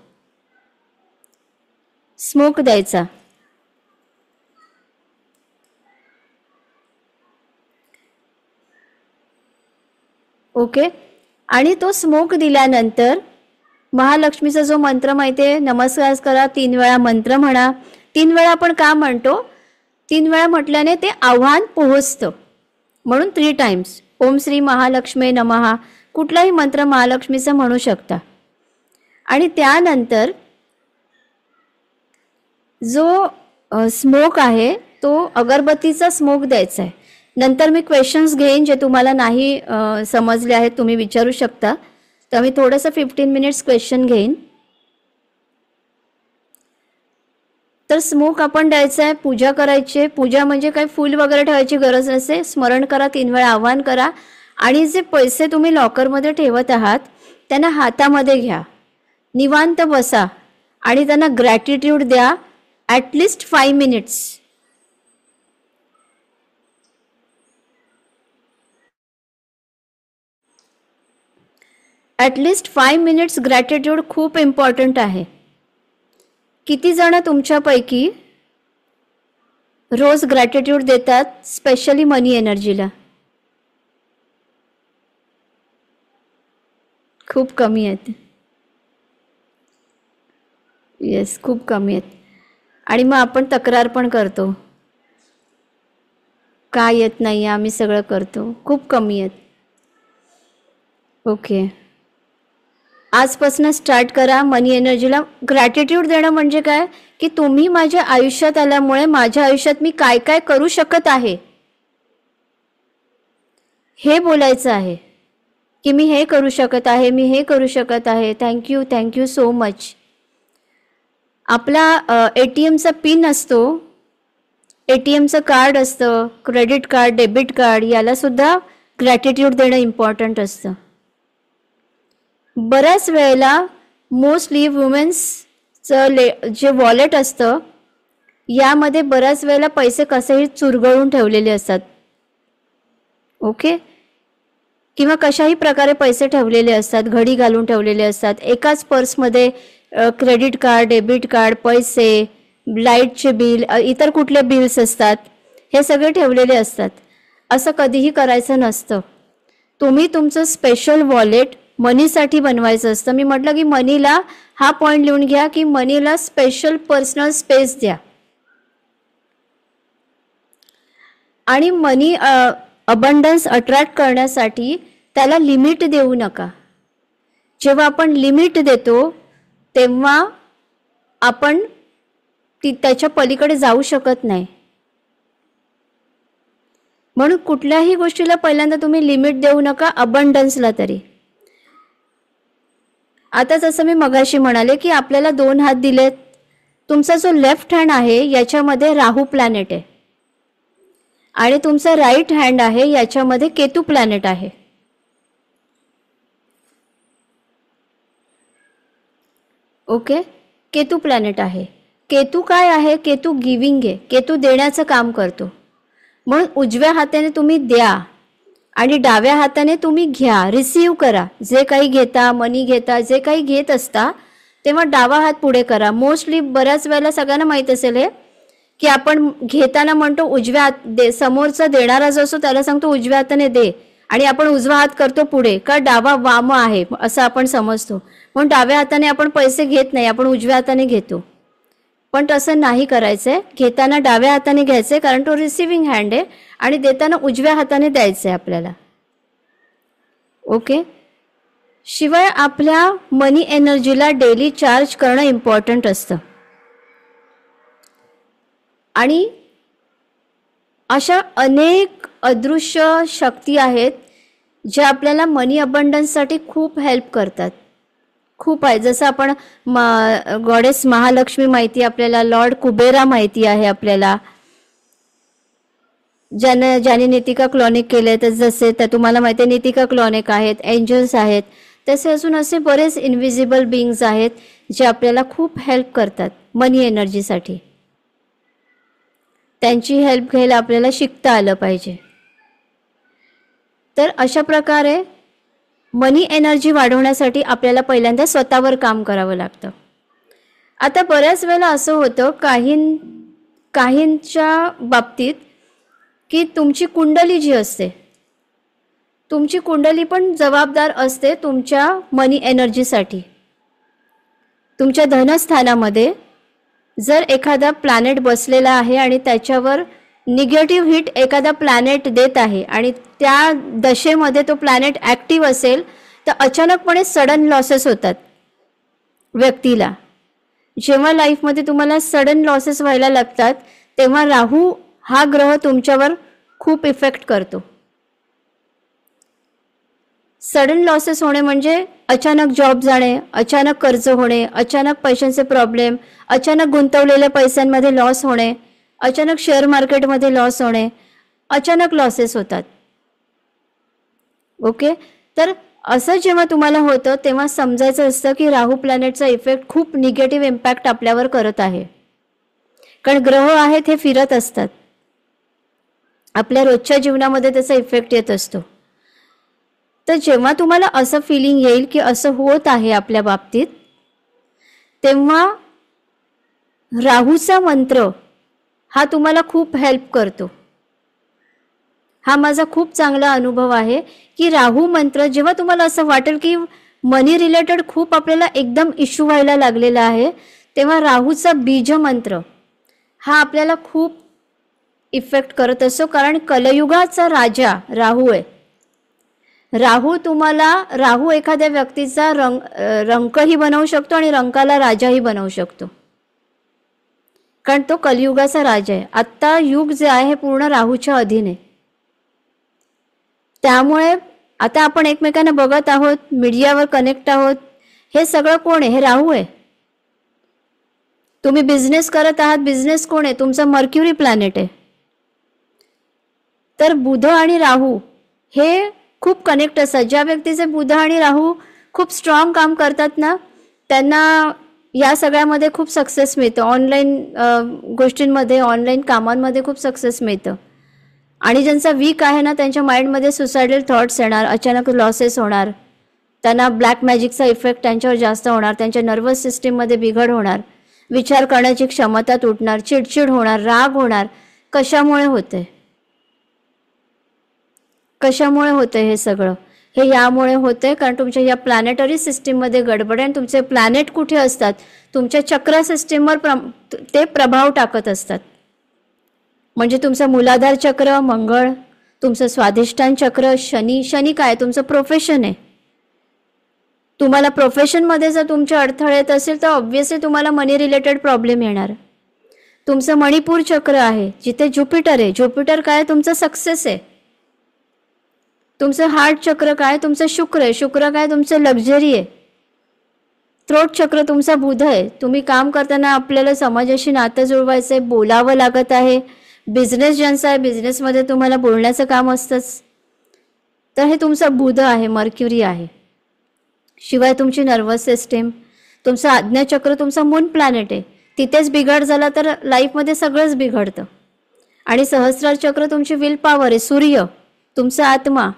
स्मोक द्यायचा. ओके. आणि तो स्मोक दिल्यानंतर महालक्ष्मीचा जो मंत्र माहितीये, नमस्कार करा, 3 वेळा मंत्र म्हणा. 3 वेळा आपण का म्हणतो? 3 वेळा म्हटल्याने ते आव्हान पोहोचतं, म्हणून 3 टाइम्स. ओम श्री महालक्ष्मी नमः, कुठलाही मंत्र महालक्ष्मीचा म्हणू शकता. आणि त्यानंतर जो स्मोक आहे तो अगरबत्तीचा स्मोक द्यायचा आहे. नंतर मी क्वेश्चन्स घेईन, जे तुम्हाला नाही समजले आहेत तुम्ही विचारू शकता. तर मी थोडंसं 15 मिनिट्स क्वेश्चन घेईन. तर स्मोक आपण द्यायचं आहे, पूजा करायची आहे. पूजा म्हणजे काही फूल वगैरे ठेवायची गरज नसते. स्मरण करा, 3 वेळा आवाहन करा. आणि जे पैसे तुम्ही लॉकरमध्ये ठेवत आहात त्यांना हातामध्ये घ्या, निवांत बसा आणि त्यांना ग्रॅटिट्यूड द्या. At least 5 minutes. At least 5 minutes gratitude खूप इम्पॉर्टंट आहे. किती जण तुमच्यापैकी रोज ग्रॅटिट्यूड देतात, स्पेशली मनी एनर्जीला? खूप कमी आहेत. येस, खूप कमी आहेत. आणि मग आपण तक्रार पण करतो, का येत नाही, आम्ही सगळं करतो. खूप कमी आहेत. ओके, आजपासून स्टार्ट करा मनी एनर्जीला ग्रॅटिट्यूड देणं. म्हणजे काय की तुम्ही माझ्या आयुष्यात आल्यामुळे माझ्या आयुष्यात मी काय काय करू शकत आहे हे बोलायचं आहे. की मी हे करू शकत आहे, मी हे करू शकत आहे. Thank you, thank you so much. आपला ATMचा पिन असतो, ATMचं कार्ड असतं, क्रेडिट कार्ड, डेबिट कार्ड, याला सुद्धा ग्रॅटिट्यूड देणं इम्पॉर्टंट असतं. बऱ्याच वेळेला मोस्टली वुमेन्सचं जे वॉलेट असतं यामध्ये बऱ्याच वेळेला पैसे कसेही चुरगळून ठेवलेले असतात. ओके, किंवा कशाही प्रकारे पैसे ठेवलेले असतात, घडी घालून ठेवलेले असतात. एकाच पर्समध्ये क्रेडिट कार्ड, डेबिट कार्ड, पैसे, लाईटचे बिल, इतर कुठले बिल्स असतात, हे सगळे ठेवलेले असतात. असं कधीही करायचं नसतं. तुम्ही तुमचं स्पेशल वॉलेट मनीसाठी बनवायचं असतं. मी म्हटलं की मनीला हा पॉइंट लिहून घ्या की मनीला स्पेशल पर्सनल स्पेस द्या. आणि मनी अबंडन्स अट्रॅक्ट करण्यासाठी त्याला लिमिट देऊ नका. जेव्हा आपण लिमिट देतो तेव्हा आपण त्याच्या पलीकडे जाऊ शकत नाही. म्हणून कुठल्याही गोष्टीला पहिल्यांदा तुम्ही लिमिट देऊ नका, अबंडन्सला तरी. आता जसं मी मगाशी म्हणाले की आपल्याला 2 हात दिलेत. तुमचा जो लेफ्ट हँड आहे याच्यामध्ये राहू प्लॅनेट आहे आणि तुमचा राईट हँड आहे याच्यामध्ये केतू प्लॅनेट आहे. ओके, केतू प्लॅनेट आहे. केतू काय आहे? केतू गिविंग आहे. केतू देण्याचं काम करतो. म्हणून उजव्या हाताने तुम्ही द्या आणि डाव्या हाताने तुम्ही घ्या, रिसीव्ह करा. जे काही घेता, मनी घेता, जे काही घेत असता तेव्हा डावा हात पुढे करा. मोस्टली बऱ्याच वेळेला सगळ्यांना माहीत असेल हे की आपण घेताना म्हणतो उजव्या हात समोरचा देणारा जो असतो त्याला सांगतो उजव्या हाताने दे आणि आपण उजवा हात करतो पुढे, का डावा वाम आहे असं आपण समजतो. म्हणून डाव्या हाताने आपण पैसे घेत नाही, आपण उजव्या हाताने घेतो. पण तसं नाही करायचंय. घेताना डाव्या हाताने घ्यायचंय कारण तो रिसिव्हिंग हँड आहे आणि देताना उजव्या हाताने द्यायचंय आपल्याला. ओके. शिवाय आपल्या मनी एनर्जीला डेली चार्ज करणं इम्पॉर्टंट असतं. आणि अशा अनेक अदृश्य शक्ती आहेत ज्या आपल्याला मनी अबंडन्ससाठी खूप हेल्प करतात. खूप आहे. जसं आपण गॉडेस महालक्ष्मी माहिती आपल्याला, लॉर्ड कुबेरा माहिती आहे आपल्याला, ज्याने नीतिका क्लॉनिक केले. तर जसे तर तुम्हाला माहिती आहे नीतिका क्लॉनिक आहेत, एंजल्स आहेत, तसे अजून असे बरेच इनविजिबल बीइंग्स आहेत जे आपल्याला खूप हेल्प करतात मनी एनर्जीसाठी. त्यांची हेल्प घ्यायला आपल्याला शिकता आलं पाहिजे. तर अशा प्रकारे मनी एनर्जी वाढवण्यासाठी आपल्याला पहिल्यांदा स्वतःवर काम करावं लागतं. आता बऱ्याच वेळेला असं होतं काहींच्या बाबतीत की तुमची कुंडली जी असते, तुमची कुंडली पण जबाबदार असते तुमच्या मनी एनर्जीसाठी. तुमच्या धनस्थानामध्ये जर एखादा प्लॅनेट बसलेला आहे आणि त्याच्यावर निगेटिव्ह हिट एखादा प्लॅनेट देत आहे आणि त्या दशेमध्ये तो प्लॅनेट ॲक्टिव्ह असेल तर अचानकपणे सडन लॉसेस होतात व्यक्तीला. जेव्हा लाईफमध्ये तुम्हाला सडन लॉसेस व्हायला लागतात तेव्हा राहू हा ग्रह तुमच्यावर खूप इफेक्ट करतो. सडन लॉसेस होणे म्हणजे अचानक जॉब जाणे, अचानक कर्ज होणे, अचानक पैशांचे प्रॉब्लेम, अचानक गुंतवलेल्या पैशांमध्ये लॉस होणे, अचानक शेअर मार्केटमध्ये लॉस होणे, अचानक लॉसेस होतात. ओके. तर असं जेव्हा तुम्हाला होतं तेव्हा समजायचं असतं की राहू प्लॅनेटचा इफेक्ट खूप निगेटिव्ह इम्पॅक्ट आपल्यावर करत आहे. कारण ग्रह आहेत हे फिरत असतात, आपल्या रोजच्या जीवनामध्ये त्याचा इफेक्ट येत असतो. तर जेव्हा तुम्हाला असं फिलिंग येईल की असं होत आहे आपल्या बाबतीत, तेव्हा राहूचा मंत्र हा तुम्हाला खूप हेल्प करतो. हा माझा खूप चांगला अनुभव आहे की राहू मंत्र जेव्हा तुम्हाला असं वाटेल की मनी रिलेटेड खूप आपल्याला एकदम इश्यू व्हायला लागलेला आहे, तेव्हा राहूचा बीज मंत्र हा आपल्याला खूप इफेक्ट करत असतो. कारण कलयुगाचा राजा राहू आहे. राहू एखाद्या व्यक्तीचा रंकही बनवू शकतो आणि रंकाला राजाही बनवू शकतो, कारण तो कलियुगाचा राजा आहे. आत्ता युग जे आहे हे पूर्ण राहूच्या अधीन आहे. त्यामुळे आता आपण एकमेकांना बघत आहोत, मीडियावर कनेक्ट आहोत, हे सगळं कोण आहे? हे राहू आहे. तुम्ही बिझनेस करत आहात, बिझनेस कोण आहे? तुमचा मर्क्युरी प्लॅनेट आहे. तर बुध आणि राहू हे खूप कनेक्ट असतात. ज्या व्यक्तीचे बुध आणि राहू खूप स्ट्रॉंग काम करतात ना, त्यांना या सगळ्यामध्ये खूप सक्सेस मिळतं. ऑनलाईन गोष्टींमध्ये, ऑनलाईन कामांमध्ये खूप सक्सेस मिळतं. आणि ज्यांचा वीक आहे ना, त्यांच्या माइंडमध्ये सुसायडल थॉट्स येणार, अचानक लॉसेस होणार, त्यांना ब्लॅक मॅजिकचा इफेक्ट त्यांच्यावर जास्त होणार, त्यांच्या नर्वस सिस्टीममध्ये बिघड होणार, विचार करण्याची क्षमता तुटणार, चिडचिड होणार, राग होणार. कशामुळे होते? कशामुळे होतं हे सगळं? हे यामुळे होते कारण तुमच्या या प्लॅनेटरी सिस्टीममध्ये गडबड आहे आणि तुमचे प्लॅनेट कुठे असतात तुमच्या चक्र सिस्टीमवर ते प्रभाव टाकत असतात. म्हणजे तुमचं मूलाधार चक्र मंगळ, तुमचं स्वाधिष्ठान चक्र शनी काय तुमचं प्रोफेशन आहे. तुम्हाला प्रोफेशनमध्ये जर तुमचे अडथळे येत असेल तर ऑब्व्हियसली तुम्हाला मनी रिलेटेड प्रॉब्लेम येणार. तुमचं मणिपूर चक्र आहे जिथे ज्युपिटर आहे. ज्युपिटर काय तुमचं सक्सेस आहे. तुमचं हार्ट चक्र काय तुमचं शुक्र आहे. शुक्र काय तुमचं लक्झरी आहे. थ्रोट चक्र तुमचा बुध आहे. तुम्ही काम करताना आपल्याला समाजाशी नातं जुळवायचं आहे, बोलावं लागत आहे. बिझनेस ज्यांचा आहे बिझनेसमध्ये तुम्हाला बोलण्याचं काम असतंच. तर हे तुमचं बुध आहे, मर्क्युरी आहे. शिवाय तुमची नर्वस सिस्टीम, तुमचं आज्ञाचक्र तुमचा मून प्लॅनेट आहे. तिथेच बिघाड झाला तर लाईफमध्ये सगळंच बिघडतं. आणि सहस्रार चक्र तुमची विल पॉवर आहे. सूर्य तुमचा आत्मा,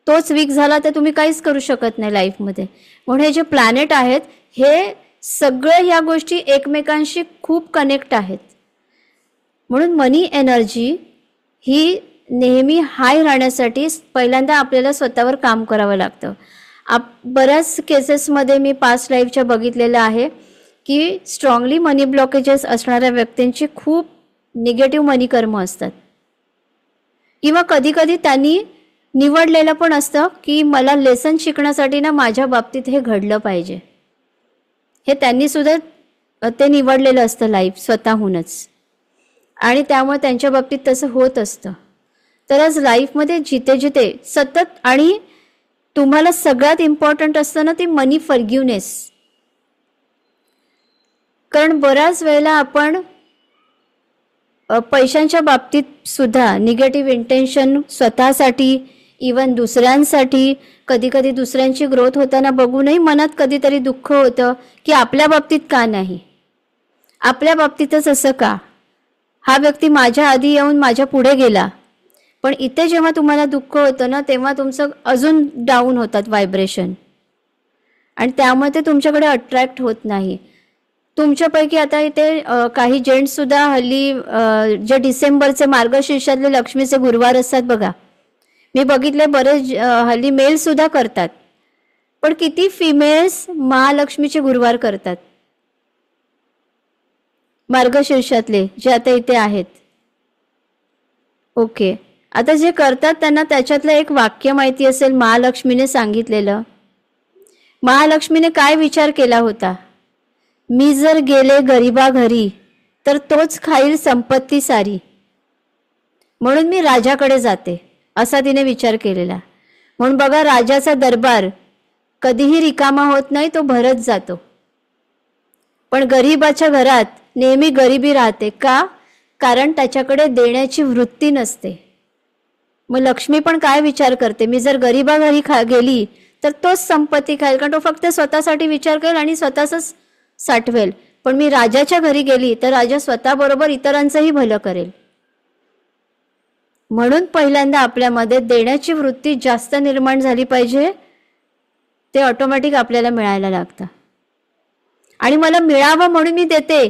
तोच वीक झाला तर तुम्ही काहीच करू शकत नाही लाईफमध्ये. म्हणून हे जे प्लॅनेट आहेत हे सगळे ह्या गोष्टी एकमेकांशी खूप कनेक्ट आहेत. म्हणून मनी एनर्जी ही नेहमी हाय राहण्यासाठी पहिल्यांदा आपल्याला स्वतःवर काम करावं लागतं. बऱ्याच केसेसमध्ये मी पास्ट लाईफच्या बघितलेलं आहे की स्ट्रॉंगली मनी ब्लॉकेजेस असणाऱ्या व्यक्तींची खूप निगेटिव्ह मनी कर्म असतात. किंवा कधी कधी त्यांनी निवडलेलं पण असतं की मला लेसन शिकण्यासाठी ना माझ्या बाबतीत हे घडलं पाहिजे. हे त्यांनी सुद्धा ते निवडलेलं असतं लाईफ स्वतःहूनच. आणि त्यामुळे त्यांच्या बाबतीत तसं होत असतं. तर आज लाईफमध्ये जिथे जिथे सतत आणि तुम्हाला सगळ्यात इम्पॉर्टंट असतं ना ती मनी फॉरगिव्हनेस. कारण बऱ्याच वेळेला आपण पैशांच्या बाबतीत सुद्धा निगेटिव्ह इंटेन्शन स्वतःसाठी इवन दुसऱ्यांसाठी, कधी कधी दुसऱ्यांची ग्रोथ होताना बघूनही मनात कधीतरी दुःख होतं की आपल्या बाबतीत का नाही, आपल्या बाबतीतच असं का, हा व्यक्ती माझ्या आधी येऊन माझ्या पुढे गेला. पण इथे जेव्हा तुम्हाला दुःख होतं ना तेव्हा तुमचं अजून डाऊन होतात व्हायब्रेशन आणि त्यामुळे ते तुमच्याकडे अट्रॅक्ट होत नाही. तुमच्यापैकी आता इथे काही जेंट्ससुद्धा हल्ली जे डिसेंबरचे मार्गशीर्षातले लक्ष्मीचे गुरुवार असतात बघा, मी बघितले बरेच हल्ली मेलसुद्धा करतात. पण किती फिमेल्स महालक्ष्मीचे गुरुवार करतात मार्गशीर्षातले जे आता इथे आहेत. ओके, आता जे करतात त्यांना त्याच्यातलं एक वाक्य माहिती असेल महालक्ष्मीने सांगितलेलं. महालक्ष्मीने काय विचार केला होता, मी जर गेले गरिबा घरी तर तोच खाईल संपत्ती सारी, म्हणून मी राजाकडे जाते असा तिने विचार केलेला. म्हणून बघा राजाचा दरबार कधीही रिकामा होत नाही, तो भरत जातो. पण गरिबाच्या घरात नेहमी गरिबी राहते का, कारण त्याच्याकडे देण्याची वृत्ती नसते. मग लक्ष्मी पण काय विचार करते, मी जर गरिबा घरी गेली तर तोच संपत्ती खाईल, कारण तो फक्त स्वतःसाठी विचार करेल आणि स्वतःच साठवेल. पण मी राजाच्या घरी गेली तर राजा स्वतःबरोबर इतरांचंही भलं करेल. म्हणून पहिल्यांदा आपल्यामध्ये देण्याची वृत्ती जास्त निर्माण झाली पाहिजे, ते ऑटोमॅटिक आपल्याला मिळायला लागतं. आणि मला मिळावं म्हणून मी देते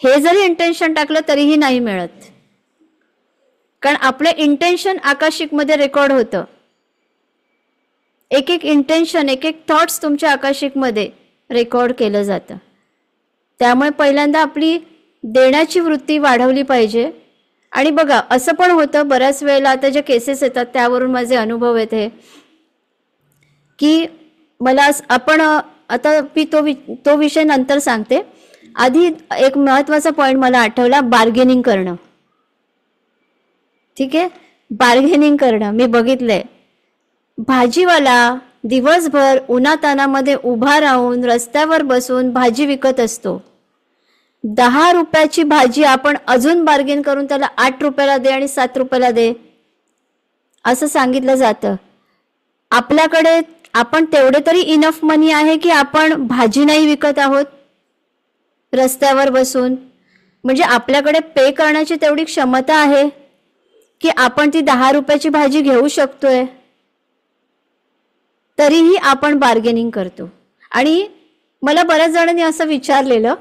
हे जरी इंटेन्शन टाकलं तरीही नाही मिळत, कारण आपलं इंटेन्शन आकाशिकमध्ये रेकॉर्ड होतं. एक एक इंटेन्शन, एक एक थॉट्स तुमच्या आकाशिकमध्ये रेकॉर्ड केलं जातं. त्यामुळे पहिल्यांदा आपली देण्याची वृत्ती वाढवली पाहिजे. आणि बघा असं पण होतं बऱ्याच वेळेला, आता जे केसेस येतात त्यावरून माझे अनुभव येते की मला आपण आता मी तो विषय नंतर सांगते. आधी एक महत्त्वाचा पॉईंट मला आठवला, बार्गेनिंग करणं. ठीक आहे, बार्गेनिंग करणं मी बघितलंय. भाजीवाला दिवसभर उन्हातानामध्ये उभा राहून रस्त्यावर बसून भाजी विकत असतो. 10 रुपयाची भाजी आपण अजून बार्गेन करून त्याला 8 रुपयाला दे आणि 7 रुपयाला दे असं सांगितलं जातं. आपल्याकडे आपण तेवढे तरी इनफ मनी आहे की आपण भाजी नाही विकत आहोत रस्त्यावर बसून. म्हणजे आपल्याकडे पे करण्याची तेवढी क्षमता आहे की आपण ती 10 रुपयाची भाजी घेऊ शकतोय, तरीही आपण बार्गेनिंग करतो. आणि मला बऱ्याच जणांनी असं विचारलेलं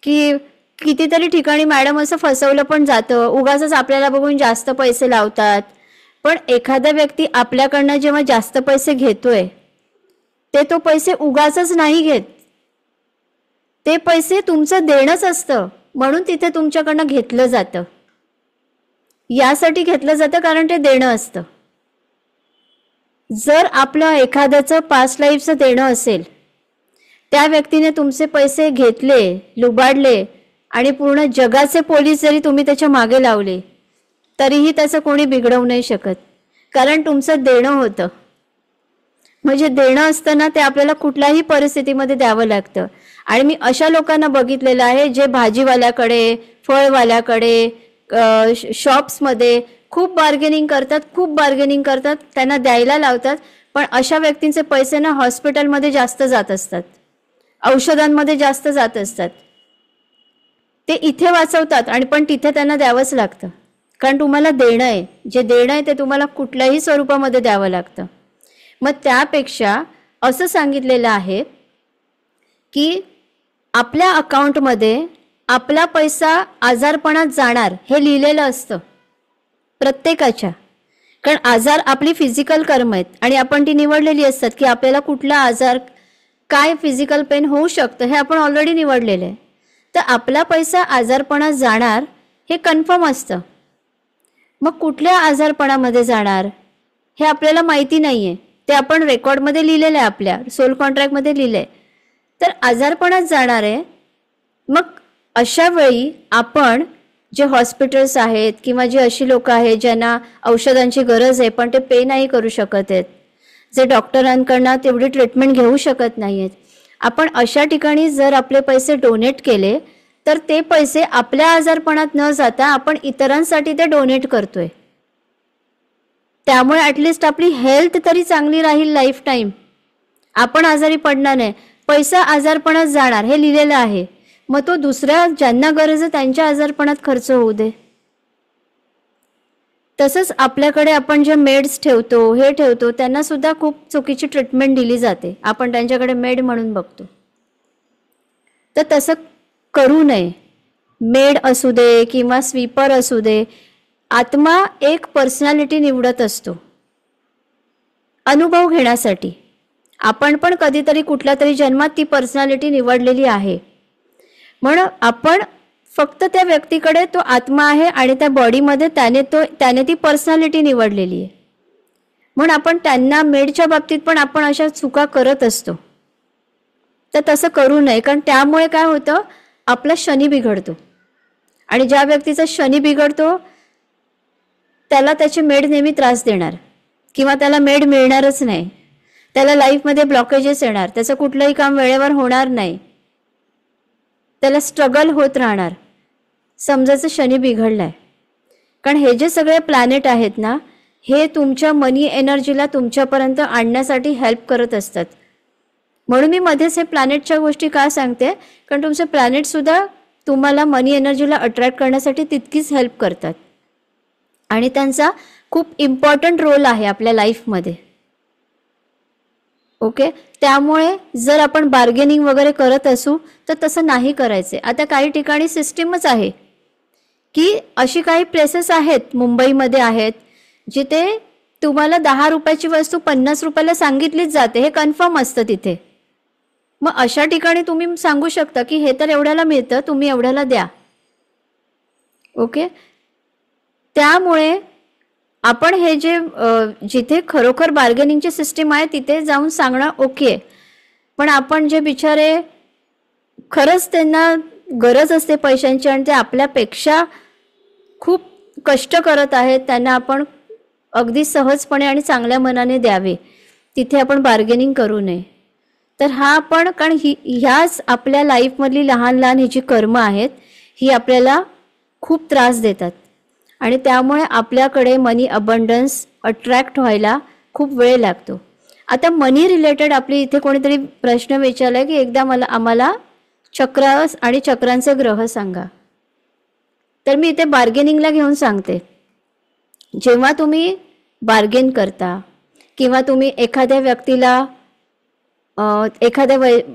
की कितीतरी ठिकाणी मॅडम असं फसवलं पण जातं, उगाचच आपल्याला बघून जास्त पैसे लावतात. पण एखादा व्यक्ती आपल्याकडनं जेव्हा जास्त पैसे घेतोय ते तो पैसे उगाचच नाही घेत, ते पैसे तुमचं देणंच असतं, म्हणून तिथे तुमच्याकडनं घेतलं जातं. यासाठी घेतलं जातं कारण ते देणं असतं. जर आपलं एखाद्याचं पास्ट लाईफचं देणं असेल, त्या व्यक्तीने तुमचे पैसे घेतले, लुबाडले आणि पूर्ण जगाचे पोलीस जरी तुम्ही त्याच्या मागे लावले तरीही त्याचं कोणी बिघडवू नाही शकत, कारण तुमचं देणं होतं. म्हणजे देणं असतं ना, ते आपल्याला कुठल्याही परिस्थितीमध्ये द्यावं लागतं. आणि मी अशा लोकांना बघितलेलं आहे जे भाजीवाल्याकडे, फळवाल्याकडे, शॉप्समध्ये खूप बार्गेनिंग करतात, त्यांना द्यायला लावतात, पण अशा व्यक्तींचे पैसे ना हॉस्पिटलमध्ये जास्त जात असतात, औषधांमध्ये जास्त जात असतात. ते इथे वाचवतात आणि पण तिथे त्यांना द्यावंच लागतं, कारण तुम्हाला देणं आहे. जे देणं आहे ते तुम्हाला कुठल्याही स्वरूपामध्ये द्यावं लागतं. मग त्यापेक्षा असं सांगितलेलं आहे की आपल्या अकाउंटमध्ये आपला पैसा आजारपणात जाणार हे लिहिलेलं असतं प्रत्येकाच्या. कारण आजार आपली फिजिकल कर्म आहेत आणि आपण ती निवडलेली असतात की आपल्याला कुठला आजार, काय फिजिकल पेन होऊ शकतं हे आपण ऑलरेडी निवडलेलं आहे. तर आपला पैसा आजारपणात जाणार हे कन्फर्म असतं. मग कुठल्या आजारपणामध्ये जाणार हे आपल्याला माहिती नाही आहे, ते आपण रेकॉर्डमध्ये लिहिलेलं आहे, आपल्या सोल कॉन्ट्रॅक्टमध्ये लिहिलं आहे. तर आजारपणात जाणार आहे. मग अशा वेळी आपण जे हॉस्पिटल्स आहेत किंवा जे अशी लोक आहेत ज्यांना औषधांची गरज आहे पण ते पे नाही करू शकत आहेत, जे डॉक्टरांकडनं तेवढी ट्रीटमेंट घेऊ शकत नाही आहेत, आपण अशा ठिकाणी जर आपले पैसे डोनेट केले तर ते पैसे आपल्या आजारपणात न जाता आपण इतरांसाठी ते डोनेट करतोय. त्यामुळे ॲटलिस्ट आपली हेल्थ तरी चांगली राहील लाईफ टाईम, आपण आजारी पडणार नाही. पैसा आजारपणात जाणार हे लिहिलेलं आहे, मग तो दुसऱ्या ज्यांना गरज आहे त्यांच्या आजारपणात खर्च होऊ दे. तसंच आपल्याकडे आपण जे मेड्स ठेवतो, हे ठेवतो, त्यांना सुद्धा खूप चुकीची ट्रीटमेंट दिली जाते, आपण त्यांच्याकडे मेड म्हणून बघतो. तर तसं करू नये. मेड असू दे किंवा स्वीपर असू दे, आत्मा एक पर्सनॅलिटी निवडत असतो अनुभव घेण्यासाठी. आपण पण कधीतरी कुठल्या तरी जन्मात ती पर्सनॅलिटी निवडलेली आहे, म्हणून आपण फक्त त्या व्यक्तीकडे तो आत्मा आहे आणि त्या बॉडीमध्ये त्याने ती पर्सनॅलिटी निवडलेली आहे. म्हणून आपण त्यांना मेडच्या बाबतीत पण आपण अशा चुका करत असतो. तर तसं करू नये, कारण त्यामुळे काय होतं, आपला शनी बिघडतो आणि ज्या व्यक्तीचा शनी बिघडतो त्याला त्याची मेड नेहमी त्रास देणार किंवा त्याला मेड मिळणारच नाही, त्याला लाईफमध्ये ब्लॉकेजेस येणार, त्याचं कुठलंही काम वेळेवर होणार नाही, त्याला स्ट्रगल होत राहणार. समजायचं शनी बिघडलाय. कारण हे जे सगळे प्लॅनेट आहेत ना, हे तुमच्या मनी एनर्जीला तुमच्यापर्यंत आणण्यासाठी हेल्प करत असतात. म्हणून मी मध्येच हे प्लॅनेटच्या गोष्टी का सांगते, कारण तुमचे प्लॅनेटसुद्धा तुम्हाला मनी एनर्जीला अट्रॅक्ट करण्यासाठी तितकीच हेल्प करतात आणि त्यांचा खूप इम्पॉर्टंट रोल आहे आपल्या लाईफमध्ये. ओके, त्यामुळे जर आपण बार्गेनिंग वगैरे करत असू तर तसं नाही करायचे. आता काही ठिकाणी सिस्टीमच आहे की अशी काही प्लेसेस आहेत, मुंबईमध्ये आहेत, जिथे तुम्हाला 10 रुपयाची वस्तू 50 रुपयाला सांगितलीच जाते, हे कन्फर्म असतं तिथे. मग अशा ठिकाणी तुम्ही सांगू शकता की हे तर एवढ्याला मिळतं, तुम्ही एवढ्याला द्या. ओके, त्यामुळे आपण हे जे जिथे खरोखर बार्गेनिंगची सिस्टीम आहे तिथे जाऊन सांगणं ओके, पण आपण जे बिचारे खरंच त्यांना गरज असते पैशांची आणि ते आपल्यापेक्षा खूप कष्ट करत आहेत, त्यांना आपण अगदी सहजपणे आणि चांगल्या मनाने द्यावे, तिथे आपण बार्गेनिंग करू नये. तर हा आपण, कारण ह्याच आपल्या लाईफमधली लहान लहान ही जी कर्म आहेत ही आपल्याला खूप त्रास देतात आणि त्यामुळे आपल्याकडे मनी अबंडन्स अट्रॅक्ट व्हायला खूप वेळ लागतो. आता मनी रिलेटेड आपली इथे कोणीतरी प्रश्न विचारलाय की एकदा आम्हाला चक्र आणि चक्रांचे ग्रह सांगा. तर मी इथे बार्गेनिंगला घेऊन सांगते. जेव्हा तुम्ही बार्गेन करता किंवा तुम्ही एखाद्या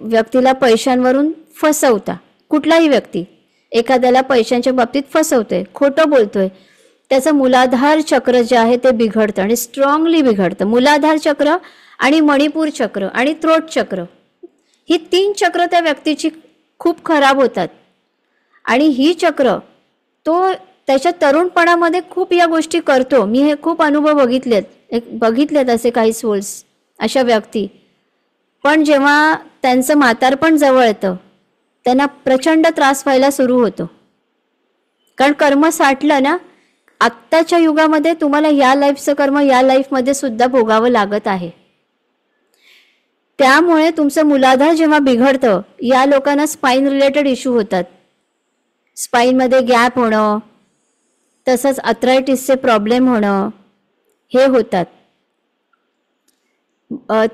व्यक्तीला पैशांवरून फसवता, कुठलाही व्यक्ती एखाद्याला पैशांच्या बाबतीत फसवतोय, खोटं बोलतोय, त्याचं मूलाधार चक्र जे आहे ते बिघडतं आणि स्ट्रॉंगली बिघडतं. मूलाधार चक्र आणि मणिपूर चक्र आणि थ्रोट चक्र, ही 3 चक्र त्या व्यक्तीची खूप खराब होतात. आणि ही चक्र तो त्याच्या तरुणपणामध्ये खूप या गोष्टी करतो. मी हे खूप अनुभव बघितलेत असे काही सोल्स, अशा व्यक्ती. पण जेव्हा त्यांचं म्हातारपण जवळ येतं त्यांना प्रचंड त्रास व्हायला सुरू होतो. कारण कर्म साठलं ना, आत्ताच्या युगामध्ये तुम्हाला या लाईफचं कर्म या लाईफमध्ये सुद्धा भोगावं लागत आहे. त्यामुळे तुमचं मूलाधार जेव्हा बिघडतं, या लोकांना स्पाईन रिलेटेड इश्यू होतात. स्पाईनमध्ये गॅप होणं, तसंच अर्थरायटिसचे प्रॉब्लेम होणं हे होतात.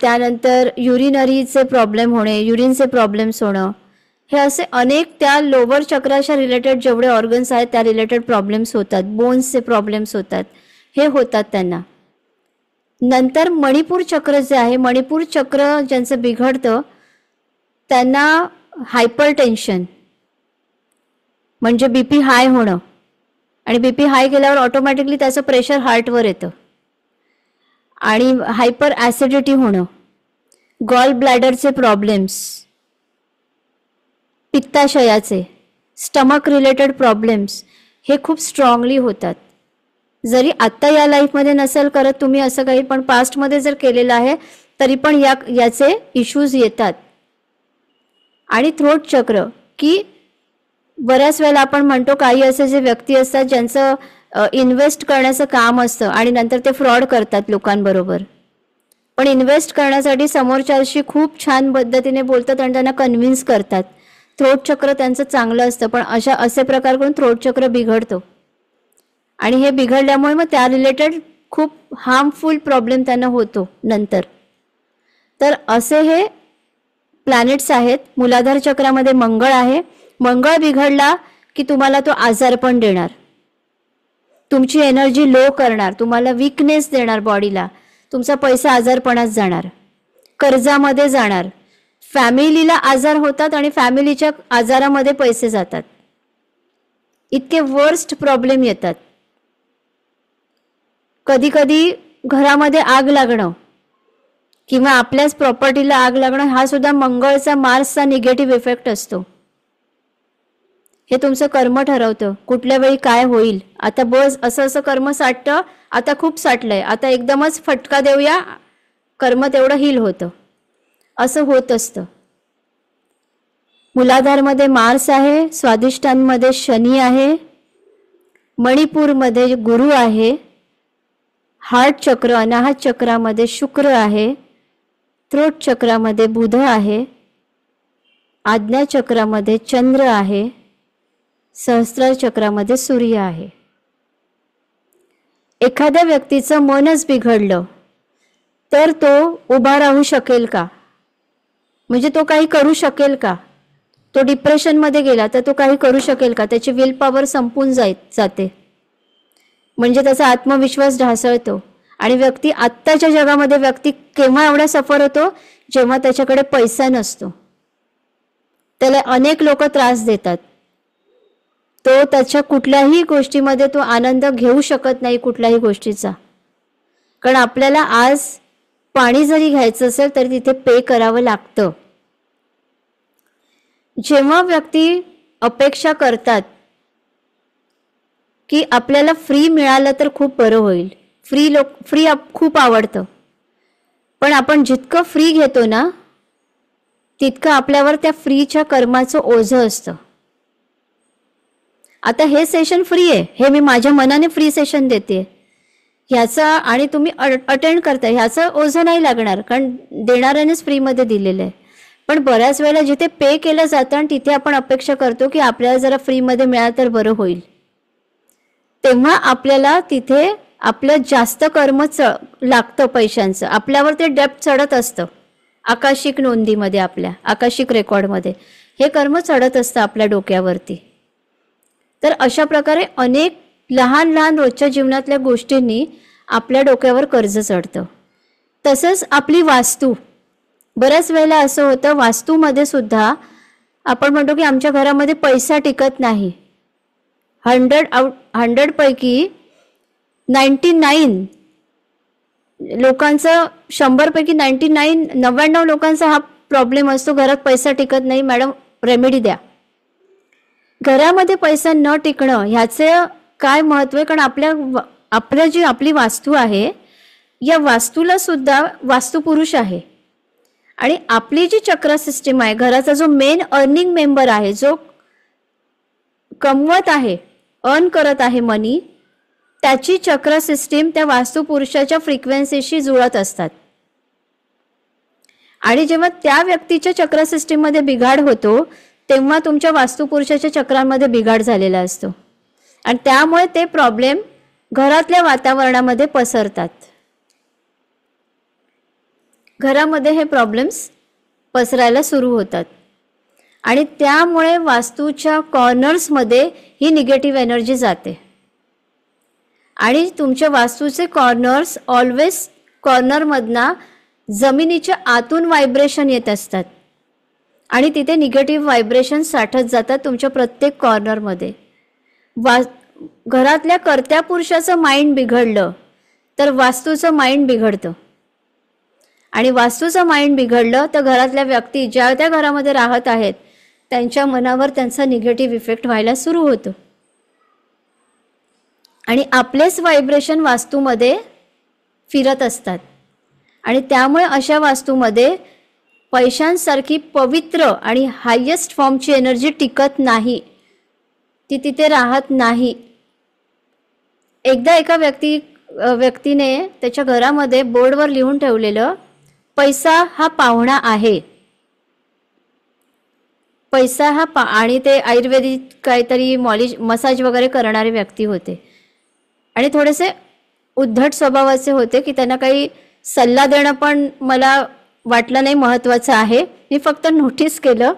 त्यानंतर युरिनरीचे प्रॉब्लेम होणे, युरिनचे प्रॉब्लेम्स होणं, हे असे अनेक त्या लोअर चक्राच्या रिलेटेड जेवढे ऑर्गन्स आहेत त्या रिलेटेड प्रॉब्लेम्स होतात. बोन्सचे प्रॉब्लेम्स होतात, हे होतात त्यांना. नंतर मणिपूर चक्र जे आहे, मणिपूर चक्र ज्यांचं बिघडतं त्यांना हायपर टेन्शन म्हणजे BP हाय होणं, आणि BP हाय केल्यावर ऑटोमॅटिकली त्याचं प्रेशर हार्टवर येतं. आणि हायपर ॲसिडिटी होणं, गॉल ब्लॅडरचे प्रॉब्लेम्स, पित्ताशयाचे, स्टमक रिलेटेड प्रॉब्लेम्स हे खूप स्ट्रॉंगली होतात. जरी आत्ता या लाईफमध्ये नसेल करत तुम्ही असं काही, पण पास्टमध्ये जर केलेलं आहे तरी पण याचे इश्यूज येतात. आणि थ्रोट चक्र, की बऱ्याच वेळेला आपण म्हणतो काही असे जे व्यक्ती असतात ज्यांचं इन्व्हेस्ट करण्याचं काम असतं आणि नंतर ते फ्रॉड करतात लोकांबरोबर. पण इन्व्हेस्ट करण्यासाठी समोरच्याशी खूप छान पद्धतीने बोलतात आणि त्यांना कन्व्हिन्स करतात. थ्रोट चक्र त्यांचं चांगलं असतं, पण असे प्रकार करून थ्रोट चक्र बिघडतो. आणि हे बिघडल्यामुळे मग त्या रिलेटेड खूप हार्मफुल प्रॉब्लेम त्यांना होतो नंतर. तर असे हे प्लॅनेट्स आहेत. मूलाधार चक्रामध्ये मंगळ आहे. मंगळ बिघडला की तुम्हाला तो आजार पण देणार, तुमची एनर्जी लो करणार, तुम्हाला वीकनेस देणार बॉडीला, तुमचा पैसा आजारपणात जाणार, कर्जामध्ये जाणार, फॅमिलीला आजार होतात आणि फॅमिलीच्या आजारामध्ये पैसे जातात. इतके वर्स्ट प्रॉब्लेम येतात. कधी कधी घरामध्ये आग लागणं किंवा आपल्याच प्रॉपर्टीला आग लागणं हा सुद्धा मंगळचा, मार्सचा निगेटिव्ह इफेक्ट असतो. हे तुमचं कर्म ठरवतं कुठल्या वेळी काय होईल. आता बस असं कर्म साठतं, आता खूप साठलंय, आता एकदमच फटका देऊया, कर्म तेवढं हील होतं, असं होत असतं. मूलाधारमध्ये मार्स आहे, स्वादिष्टांमध्ये शनी आहे, मणिपूरमध्ये गुरु आहे, हार्ट चक्र अनाहत चक्रामध्ये शुक्र आहे, थ्रोट चक्रामध्ये बुध आहे, आज्ञा चक्रामध्ये चंद्र आहे, सहस्त्रार चक्रामध्ये सूर्य आहे. एखाद्या व्यक्तीचं मनच बिघडलं तर तो उभा राहू शकेल का? म्हणजे तो काही करू शकेल का? तो डिप्रेशनमध्ये गेला तर तो काही करू शकेल का? त्याची विल पॉवर संपून जाते, म्हणजे त्याचा आत्मविश्वास ढासळतो. आणि व्यक्ती आत्ताच्या जगामध्ये व्यक्ती केव्हा एवढा सफर होतो जेव्हा त्याच्याकडे पैसा नसतो. त्याला अनेक लोक त्रास देतात, तो त्याच्या कुठल्याही गोष्टीमध्ये तो आनंद घेऊ शकत नाही कुठल्याही गोष्टीचा. कारण आपल्याला आज पाणी जरी घ्यायचं असेल तरी तिथे पे करावं लागतं. जेव्हा व्यक्ती अपेक्षा करतात की आपल्याला फ्री मिळालं तर खूप बरं होईल, फ्री खूप आवडतं, पण आपण जितकं फ्री घेतो ना तितकं आपल्यावर त्या फ्रीच्या कर्माचं ओझं असतं. आता हे सेशन फ्री आहे, हे मी माझ्या मनाने फ्री सेशन देते, ह्याचा आणि तुम्ही अटेंड करताय ह्याचं ओझं नाही लागणार, कारण देणाऱ्यानेच फ्रीमध्ये दिलेलं आहे. पण बऱ्याच वेळेला जिथे पे केलं जातं आणि तिथे आपण अपेक्षा करतो की आपल्याला जरा फ्रीमध्ये मिळालं तर बरं होईल, तेव्हा आपल्याला तिथे आपलं जास्त कर्म लागतं पैशांचं, आपल्यावर ते डेप्ट चढत असतं. आकाशिक नोंदीमध्ये, आपल्या आकाशिक रेकॉर्डमध्ये हे कर्म चढत असतं आपल्या डोक्यावरती. तर अशा प्रकारे अनेक लहान लहान रोजच्या जीवनातल्या गोष्टींनी आपल्या डोक्यावर कर्ज चढतं. तसंच आपली वास्तू, बऱ्याच वेळेला असं होतं वास्तूमध्ये सुद्धा आपण म्हणतो की आमच्या घरामध्ये पैसा टिकत नाही. 100 पैकी 99 लोकांचं 100पैकी 99 लोकांचा हा प्रॉब्लेम असतो, घरात पैसा टिकत नाही. मॅडम रेमेडी द्या. घरामध्ये पैसा न टिकणं ह्याचं काय महत्त्व आहे? कारण आपली वास्तू आहे, या वास्तूला सुद्धा वास्तुपुरुष आहे. आणि आपली जी चक्र सिस्टीम आहे, घराचा जो मेन अर्निंग मेंबर आहे, जो कमवत आहे, अर्न करत आहे मनी, त्याची चक्र सिस्टीम त्या वास्तुपुरुषाच्या फ्रिक्वेन्सीशी जुळत असतात. आणि जेव्हा त्या व्यक्तीच्या चक्र सिस्टीममध्ये बिघाड होतो, तेव्हा तुमच्या वास्तुपुरुषाच्या चक्रांमध्ये बिघाड झालेला असतो. आणि त्यामुळे ते प्रॉब्लेम घरातल्या वातावरणामध्ये पसरतात. घरामध्ये हे प्रॉब्लेम्स पसरायला सुरू होतात. आणि त्यामुळे वास्तूच्या कॉर्नर्समध्ये ही निगेटिव्ह एनर्जी जाते. आणि तुमच्या वास्तूचे कॉर्नर्स ऑलवेज कॉर्नरमधनं जमिनीच्या आतून व्हायब्रेशन येत असतात. आणि तिथे निगेटिव्ह व्हायब्रेशन साठत जातात तुमच्या प्रत्येक कॉर्नरमध्ये. घरातल्या कर्त्या पुरुषाचं माइंड बिघडलं तर वास्तूचं माइंड बिघडतं. आणि वास्तूचं माइंड बिघडलं तर घरातल्या व्यक्ती ज्या त्या घरामध्ये राहत आहेत त्यांच्या मनावर त्यांचा निगेटिव्ह इफेक्ट व्हायला सुरू होतो. आणि आपलेच व्हायब्रेशन वास्तूमध्ये फिरत असतात. आणि त्यामुळे अशा वास्तूमध्ये पैशांसारखी पवित्र आणि हायेस्ट फॉर्मची एनर्जी टिकत नाही, ती तिथे राहत नाही. एकदा एका व्यक्तीने त्याच्या घरामध्ये बोर्डवर लिहून ठेवलेलं, पैसा हा पाहुणा आहे. पैसा हा आणि ते आयुर्वेदिक काहीतरी मसाज वगैरे करणारे व्यक्ती होते. आणि थोडेसे उद्धट स्वभावाचे होते की त्यांना काही सल्ला देणं पण मला वाटलं नाही महत्त्वाचं आहे. मी फक्त नोटीस केलं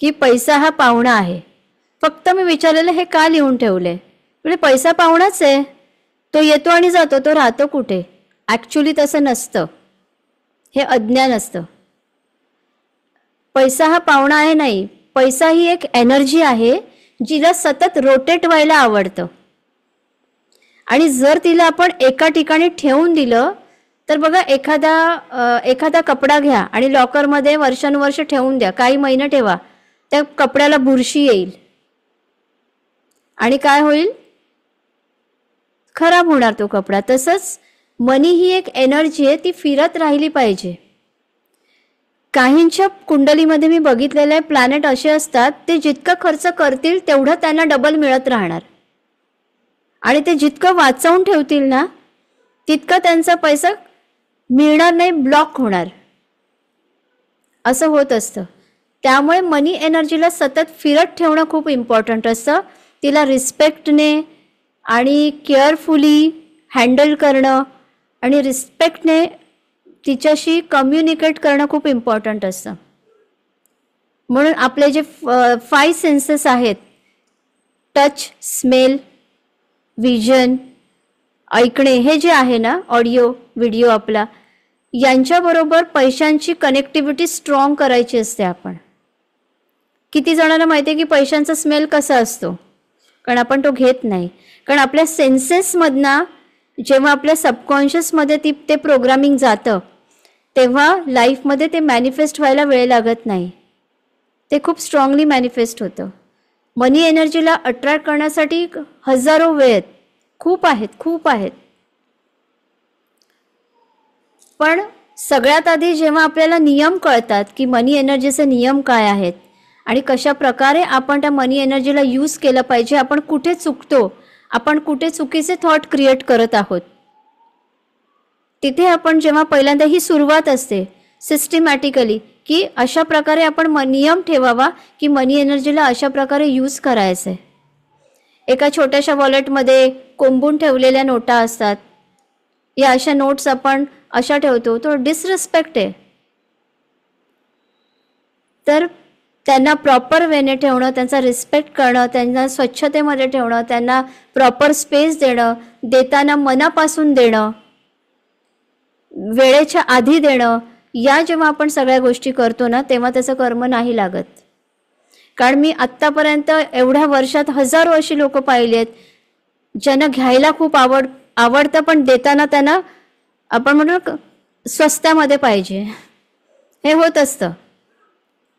की पैसा हा पाहुणा आहे. फक्त मी विचारलेलं हे का लिहून ठेवले? म्हणजे पैसा पाहुणाच आहे, तो येतो आणि जातो, तो राहतो कुठे? ॲक्च्युली तसं नसतं, हे अज्ञान असतं. पैसा हा पाहुणा आहे नाही, पैसा ही एक एनर्जी आहे जिला सतत रोटेट व्हायला आवडतं. आणि जर तिला आपण एका ठिकाणी ठेवून दिलं तर बघा, एखादा कपडा घ्या आणि लॉकरमध्ये वर्षानुवर्ष ठेवून द्या, काही महिने ठेवा, त्या कपड्याला बुरशी येईल आणि काय होईल? खराब होणार तो कपडा. तसंच मनी ही एक एनर्जी आहे, ती फिरत राहिली पाहिजे. काहींच्या कुंडलीमध्ये मी बघितलेले आहे, प्लॅनेट असे असतात ते जितकं खर्च करतील तेवढं त्यांना डबल मिळत राहणार. आणि ते जितकं वाचवून ठेवतील ना तितकं त्यांचा पैसा मिळणार नाही, ब्लॉक होणार, असं होत असतं. त्यामुळे मनी एनर्जीला सतत फिरत ठेवणं खूप इम्पॉर्टंट असतं. तिला रिस्पेक्टने आणि केअरफुली हँडल करणं आणि रिस्पेक्टने तिच्याशी कम्युनिकेट करणं खूप इम्पॉर्टंट असतं. म्हणून आपले जे 5 सेन्सेस आहेत, टच, स्मेल, विजन, ऐकणे, हे जे आहे ना, ऑडिओ, व्हिडिओ आपला, यांच्याबरोबर पैशांची कनेक्टिव्हिटी स्ट्रॉंग करायची असते. आपण किती जणांना माहिती आहे की पैशांचा स्मेल कसा असतो? कारण आपण तो घेत नाही. कारण आपल्या सेन्सेसमधनं जेव्हा आपल्या सबकॉन्शियसमध्ये ते प्रोग्रामिंग जातं तेव्हा लाईफमध्ये ते मॅनिफेस्ट व्हायला वेळ लागत नाही, ते खूप स्ट्रॉंगली मॅनिफेस्ट होतं. मनी एनर्जीला अट्रॅक्ट करण्यासाठी हजारो वे आहेत, खूप आहेत. पण सगळ्यात आधी जेव्हा आपल्याला नियम कळतात की मनी एनर्जीचे नियम काय आहेत आणि कशा प्रकारे आपण त्या मनी एनर्जीला यूज केलं पाहिजे, आपण कुठे चुकतो, आपण कुठे चुकीचे थॉट क्रिएट करत आहोत, तिथे आपण जेव्हा पहिल्यांदा ही सुरुवात असते सिस्टमॅटिकली की अशा प्रकारे आपण नियम ठेवावा की मनी एनर्जीला अशा प्रकारे यूज करायचं आहे. एका छोट्याशा वॉलेटमध्ये कोंबून ठेवलेल्या नोटा असतात, या अशा नोट्स आपण अशा ठेवतो, तो डिसरिस्पेक्ट आहे. तर त्यांना प्रॉपर वेने ठेवणं, त्यांचा रिस्पेक्ट करणं, त्यांना स्वच्छतेमध्ये ठेवणं, त्यांना प्रॉपर स्पेस देणं, देताना मनापासून देणं, वेळेच्या आधी देणं, या जेव्हा आपण सगळ्या गोष्टी करतो ना तेव्हा त्याचं कर्म नाही लागत. कारण मी आत्तापर्यंत एवढ्या वर्षात हजारो अशी लोक पाहिली आहेत, ज्यांना घ्यायला खूप आवडतं पण देताना त्यांना आपण म्हणतो स्वस्तामध्ये पाहिजे, हे होत असतं.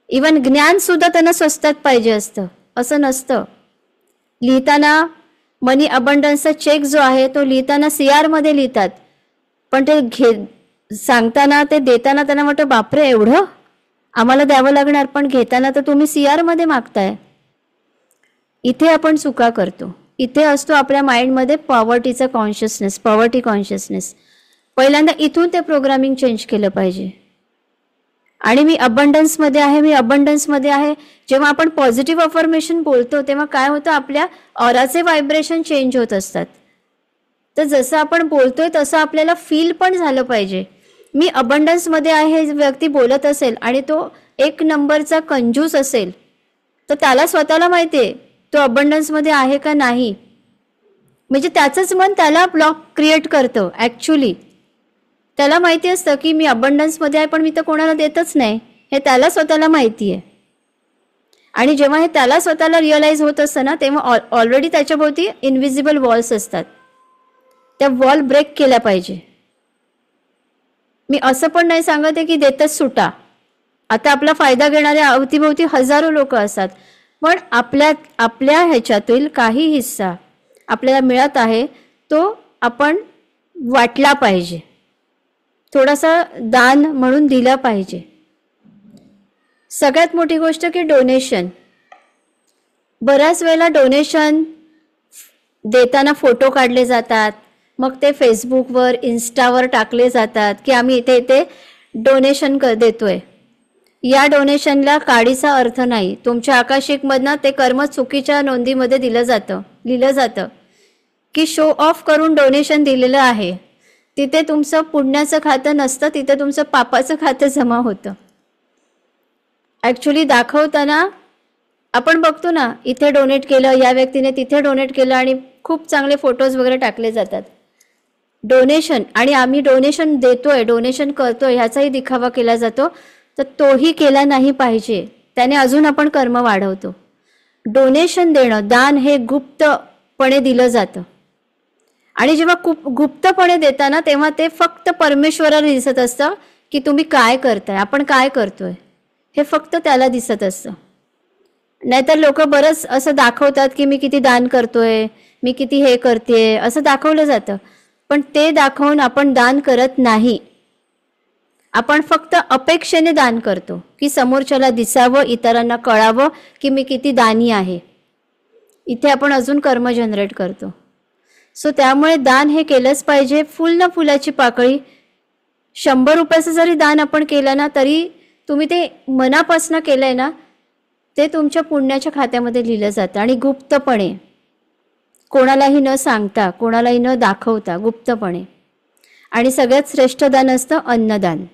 इवन ज्ञान सुद्धा त्यांना स्वस्तात पाहिजे असतं, असं नसतं. लिहिताना मनी अबंडन्सचा चेक जो आहे तो लिहिताना CR मध्ये लिहितात, पण ते सांगताना ते देताना त्यांना वाटतं बापरे एवढं आम्हाला द्यावं लागणार, पण घेताना तर तुम्ही CR मध्ये मागताय. इथे आपण चुका करतो. इथे असतो आपल्या माइंडमध्ये पॉवर्टीचा कॉन्शियसनेस, पॉवर्टी कॉन्शियसनेस. पहिल्यांदा इथून ते प्रोग्रामिंग चेंज केलं पाहिजे. आणि मी अबंडन्समध्ये आहे, मी अबंडन्समध्ये आहे. जेव्हा आपण पॉझिटिव्ह अफर्मेशन बोलतो तेव्हा काय होतं, आपल्या ऑराचे व्हायब्रेशन चेंज होत असतात. तर जसं आपण बोलतोय तसं आपल्याला फील पण झालं पाहिजे. मी अबंडन्समध्ये आहे व्यक्ती बोलत असेल आणि तो 1 नंबरचा कंजूस असेल तर त्याला स्वतःला माहिती आहे तो अबंडन्समध्ये आहे का नाही. म्हणजे त्याचंच मन त्याला ब्लॉक क्रिएट करतं. ॲक्च्युली त्याला माहिती असतं की मी अबंडन्समध्ये आहे पण मी तर कोणाला देतच नाही, हे त्याला स्वतःला माहिती आहे. आणि जेव्हा हे त्याला स्वतःला रिअलाइज होत असतं ना तेव्हा ऑलरेडी त्याच्याभोवती इनव्हिजिबल वॉल्स असतात. त्या वॉल ब्रेक केल्या पाहिजे. मी असं पण नाही सांगत आहे की देतच सुटा. आता आपला फायदा घेणाऱ्या अवतीभोवती हजारो लोक असतात, पण आपल्या ह्याच्यातील काही हिस्सा आपल्याला मिळत आहे तो आपण वाटला पाहिजे, थोडासा दान म्हणून दिला पाहिजे. सगळ्यात मोठी गोष्ट की डोनेशन. बऱ्याच वेळेला डोनेशन देताना फोटो काढले जातात, मग ते फेसबुकवर इन्स्टावर टाकले जातात की आम्ही इथे इथे डोनेशन देतोय. या डोनेशनला काडीचा अर्थ नाही. तुमच्या आकाशिकमधनं ते कर्म चुकीच्या नोंदीमध्ये लिहिलं जातं की शो ऑफ करून डोनेशन दिलेलं आहे. तिथे तुमचं पुण्याचं खातं नसतं, तिथे तुमचं पापाचं खातं जमा होतं. ॲक्च्युली दाखवताना आपण बघतो ना, इथे डोनेट केलं, या व्यक्तीने तिथे डोनेट केलं आणि खूप चांगले फोटोज वगैरे टाकले जातात. डोनेशन आणि आम्ही डोनेशन देतोय, डोनेशन करतोय ह्याचाही दिखावा केला जातो, तर तोही केला नाही पाहिजे. त्याने अजून आपण कर्म वाढवतो. डोनेशन देणं, दान हे गुप्तपणे दिलं जातं. आणि जेव्हा गुप्तपणे देताना तेव्हा ते फक्त परमेश्वराला दिसत असतं की तुम्ही काय करताय, आपण काय करतोय, हे फक्त त्याला दिसत असतं. नाहीतर लोक बरंच असं दाखवतात की मी किती दान करतोय, मी किती हे करतेय, असं दाखवलं जातं. पण ते दाखवून आपण दान करत नाही. आपण फक्त अपेक्षेने दान करतो की समोरच्याला दिसावं, इतरांना कळावं की मी किती दानी आहे. इथे आपण अजून कर्म जनरेट करतो. सो त्यामुळे दान हे केलंच पाहिजे. फुल ना फुलाची पाकळी. 100 रुपयाचं जरी दान आपण केलं ना तरी तुम्ही ते मनापासून केलंय ना, ते तुमच्या पुण्याच्या खात्यामध्ये लिहिलं जातं. आणि गुप्तपणे, कोणालाही न सांगता, कोणालाही न दाखवता, गुप्तपणे. आणि सगळ्यात श्रेष्ठ दान असतं अन्नदान.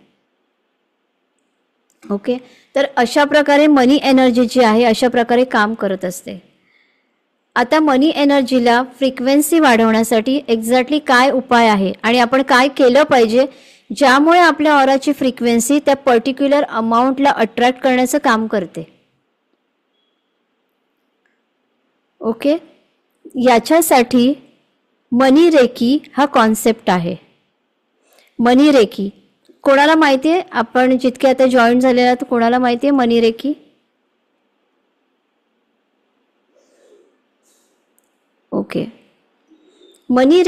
ओके, तर अशा प्रकारे मनी एनर्जी जी आहे अशा प्रकारे काम करत असते. आता मनी एनर्जीला फ्रिक्वेन्सी वाढवण्यासाठी एक्झॅक्टली काय उपाय आहे आणि आपण काय केलं पाहिजे ज्यामुळे आपल्या ऑराची फ्रिक्वेन्सी त्या पर्टिक्युलर अमाऊंटला अट्रॅक्ट करण्याचं काम करते. ओके, याच्यासाठी मनी रेकी हा कॉन्सेप्ट आहे. मनी रेकी कोणाला माहिती आहे? आपण जितके आता जॉईन झालेला आहात कोणाला माहिती आहे मनी रेकी? ओके, मनी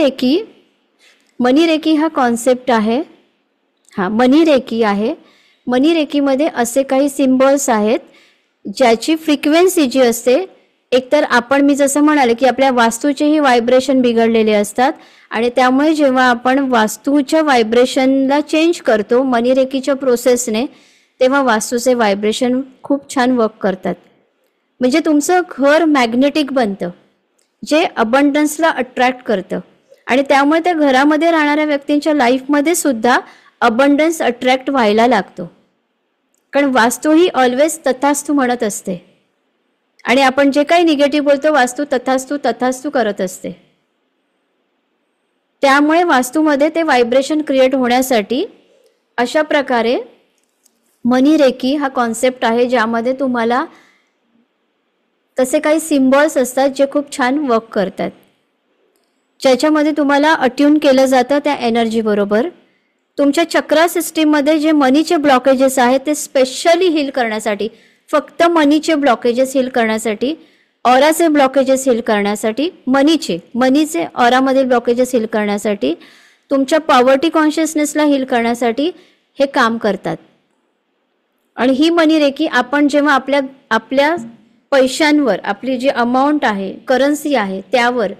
रेकी हा कॉन्सेप्ट आहे. हां, मनी रेकी आहे. मनी रेकीमध्ये असे काही सिम्बॉल्स आहेत ज्याची फ्रिक्वेन्सी जी असते, एकतर मी जसं म्हणाले की आपल्या वास्तूचेही व्हायब्रेशन बिघडलेले असतात आणि त्यामुळे जेव्हा आपण वास्तूच्या व्हायब्रेशनला चेंज करतो मनी रेकीच्या प्रोसेसने, तेव्हा वास्तूचे व्हायब्रेशन खूप छान वर्क करतात. म्हणजे तुमचं घर मॅग्नेटिक बनतं जे अबंडन्सला अट्रॅक्ट करतं आणि त्यामुळे त्या घरामध्ये राहणाऱ्या व्यक्तींच्या लाईफमध्ये सुद्धा अबंडन्स अट्रॅक्ट व्हायला लागतो. कारण वास्तू ही ऑलवेज तथास्तु म्हणत असते आणि आपण जे काही निगेटिव्ह बोलतो वास्तू तथास्तु करत असते. त्यामुळे वास्तूमध्ये ते व्हायब्रेशन क्रिएट होण्यासाठी अशा प्रकारे मनी रेकी हा कॉन्सेप्ट आहे ज्यामध्ये तुम्हाला तसे काही सिम्बॉल्स असतात जे खूप छान वर्क करतात. ज्याच्यामध्ये तुम्हाला अट्यून केलं जातं त्या एनर्जी बरोबर. तुमच्या चक्रा सिस्टीममध्ये जे मनीचे ब्लॉकेजेस आहेत ते स्पेशली हील करण्यासाठी, फक्त मनीचे ब्लॉकेजेस हील करण्यासाठी, ऑराचे ब्लॉकेजेस हील करण्यासाठी, मनीचे ऑरामधील ब्लॉकेजेस हील करण्यासाठी, तुमच्या पॉवर्टी कॉन्शियसनेसला हील करण्यासाठी हे काम करतात. आणि ही मनी रेकी आपण जेव्हा आपल्या पैशांवर, आपली जी अमाऊंट आहे, करन्सी आहे, त्यावर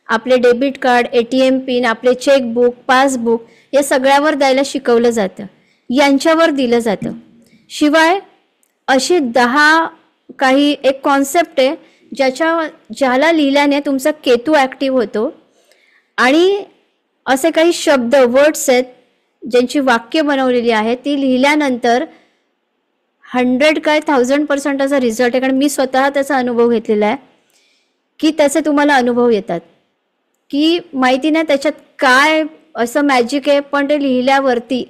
आपले डेबिट कार्ड, ATM पिन, आपले चेकबुक, पासबुक या सगळ्यावर द्यायला शिकवलं जातं, यांच्यावर दिलं जातं. शिवाय अशी 10 काही एक कॉन्सेप्ट आहे ज्याला लिहिल्याने तुमचा केतू ॲक्टिव्ह होतो. आणि असे काही शब्द, वर्ड्स आहेत ज्यांची वाक्य बनवलेली आहेत, ती लिहिल्यानंतर 100 काय 1000% असा रिझल्ट आहे. कारण मी स्वतः त्याचा अनुभव घेतलेला आहे की त्याचे तुम्हाला अनुभव येतात की माहिती नाही त्याच्यात काय असं मॅजिक आहे, पण ते लिहिल्यावरती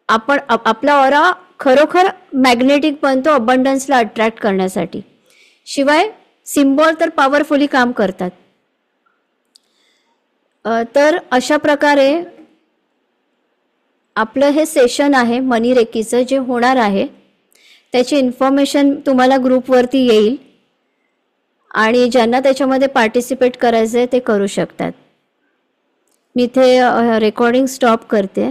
आपण आपला ऑरा खरोखर मॅग्नेटिक बनतो अबंडन्सला अट्रॅक्ट करण्यासाठी. शिवाय सिम्बॉल तर पॉवरफुली काम करतात. तर अशा प्रकारे आपलं हे सेशन आहे मनी रेकीचं जे होणार आहे, त्याची इन्फॉर्मेशन तुम्हाला ग्रुपवरती येईल आणि ज्यांना त्याच्यामध्ये पार्टिसिपेट करायचं आहे ते करू शकतात. मी इथे रेकॉर्डिंग स्टॉप करते.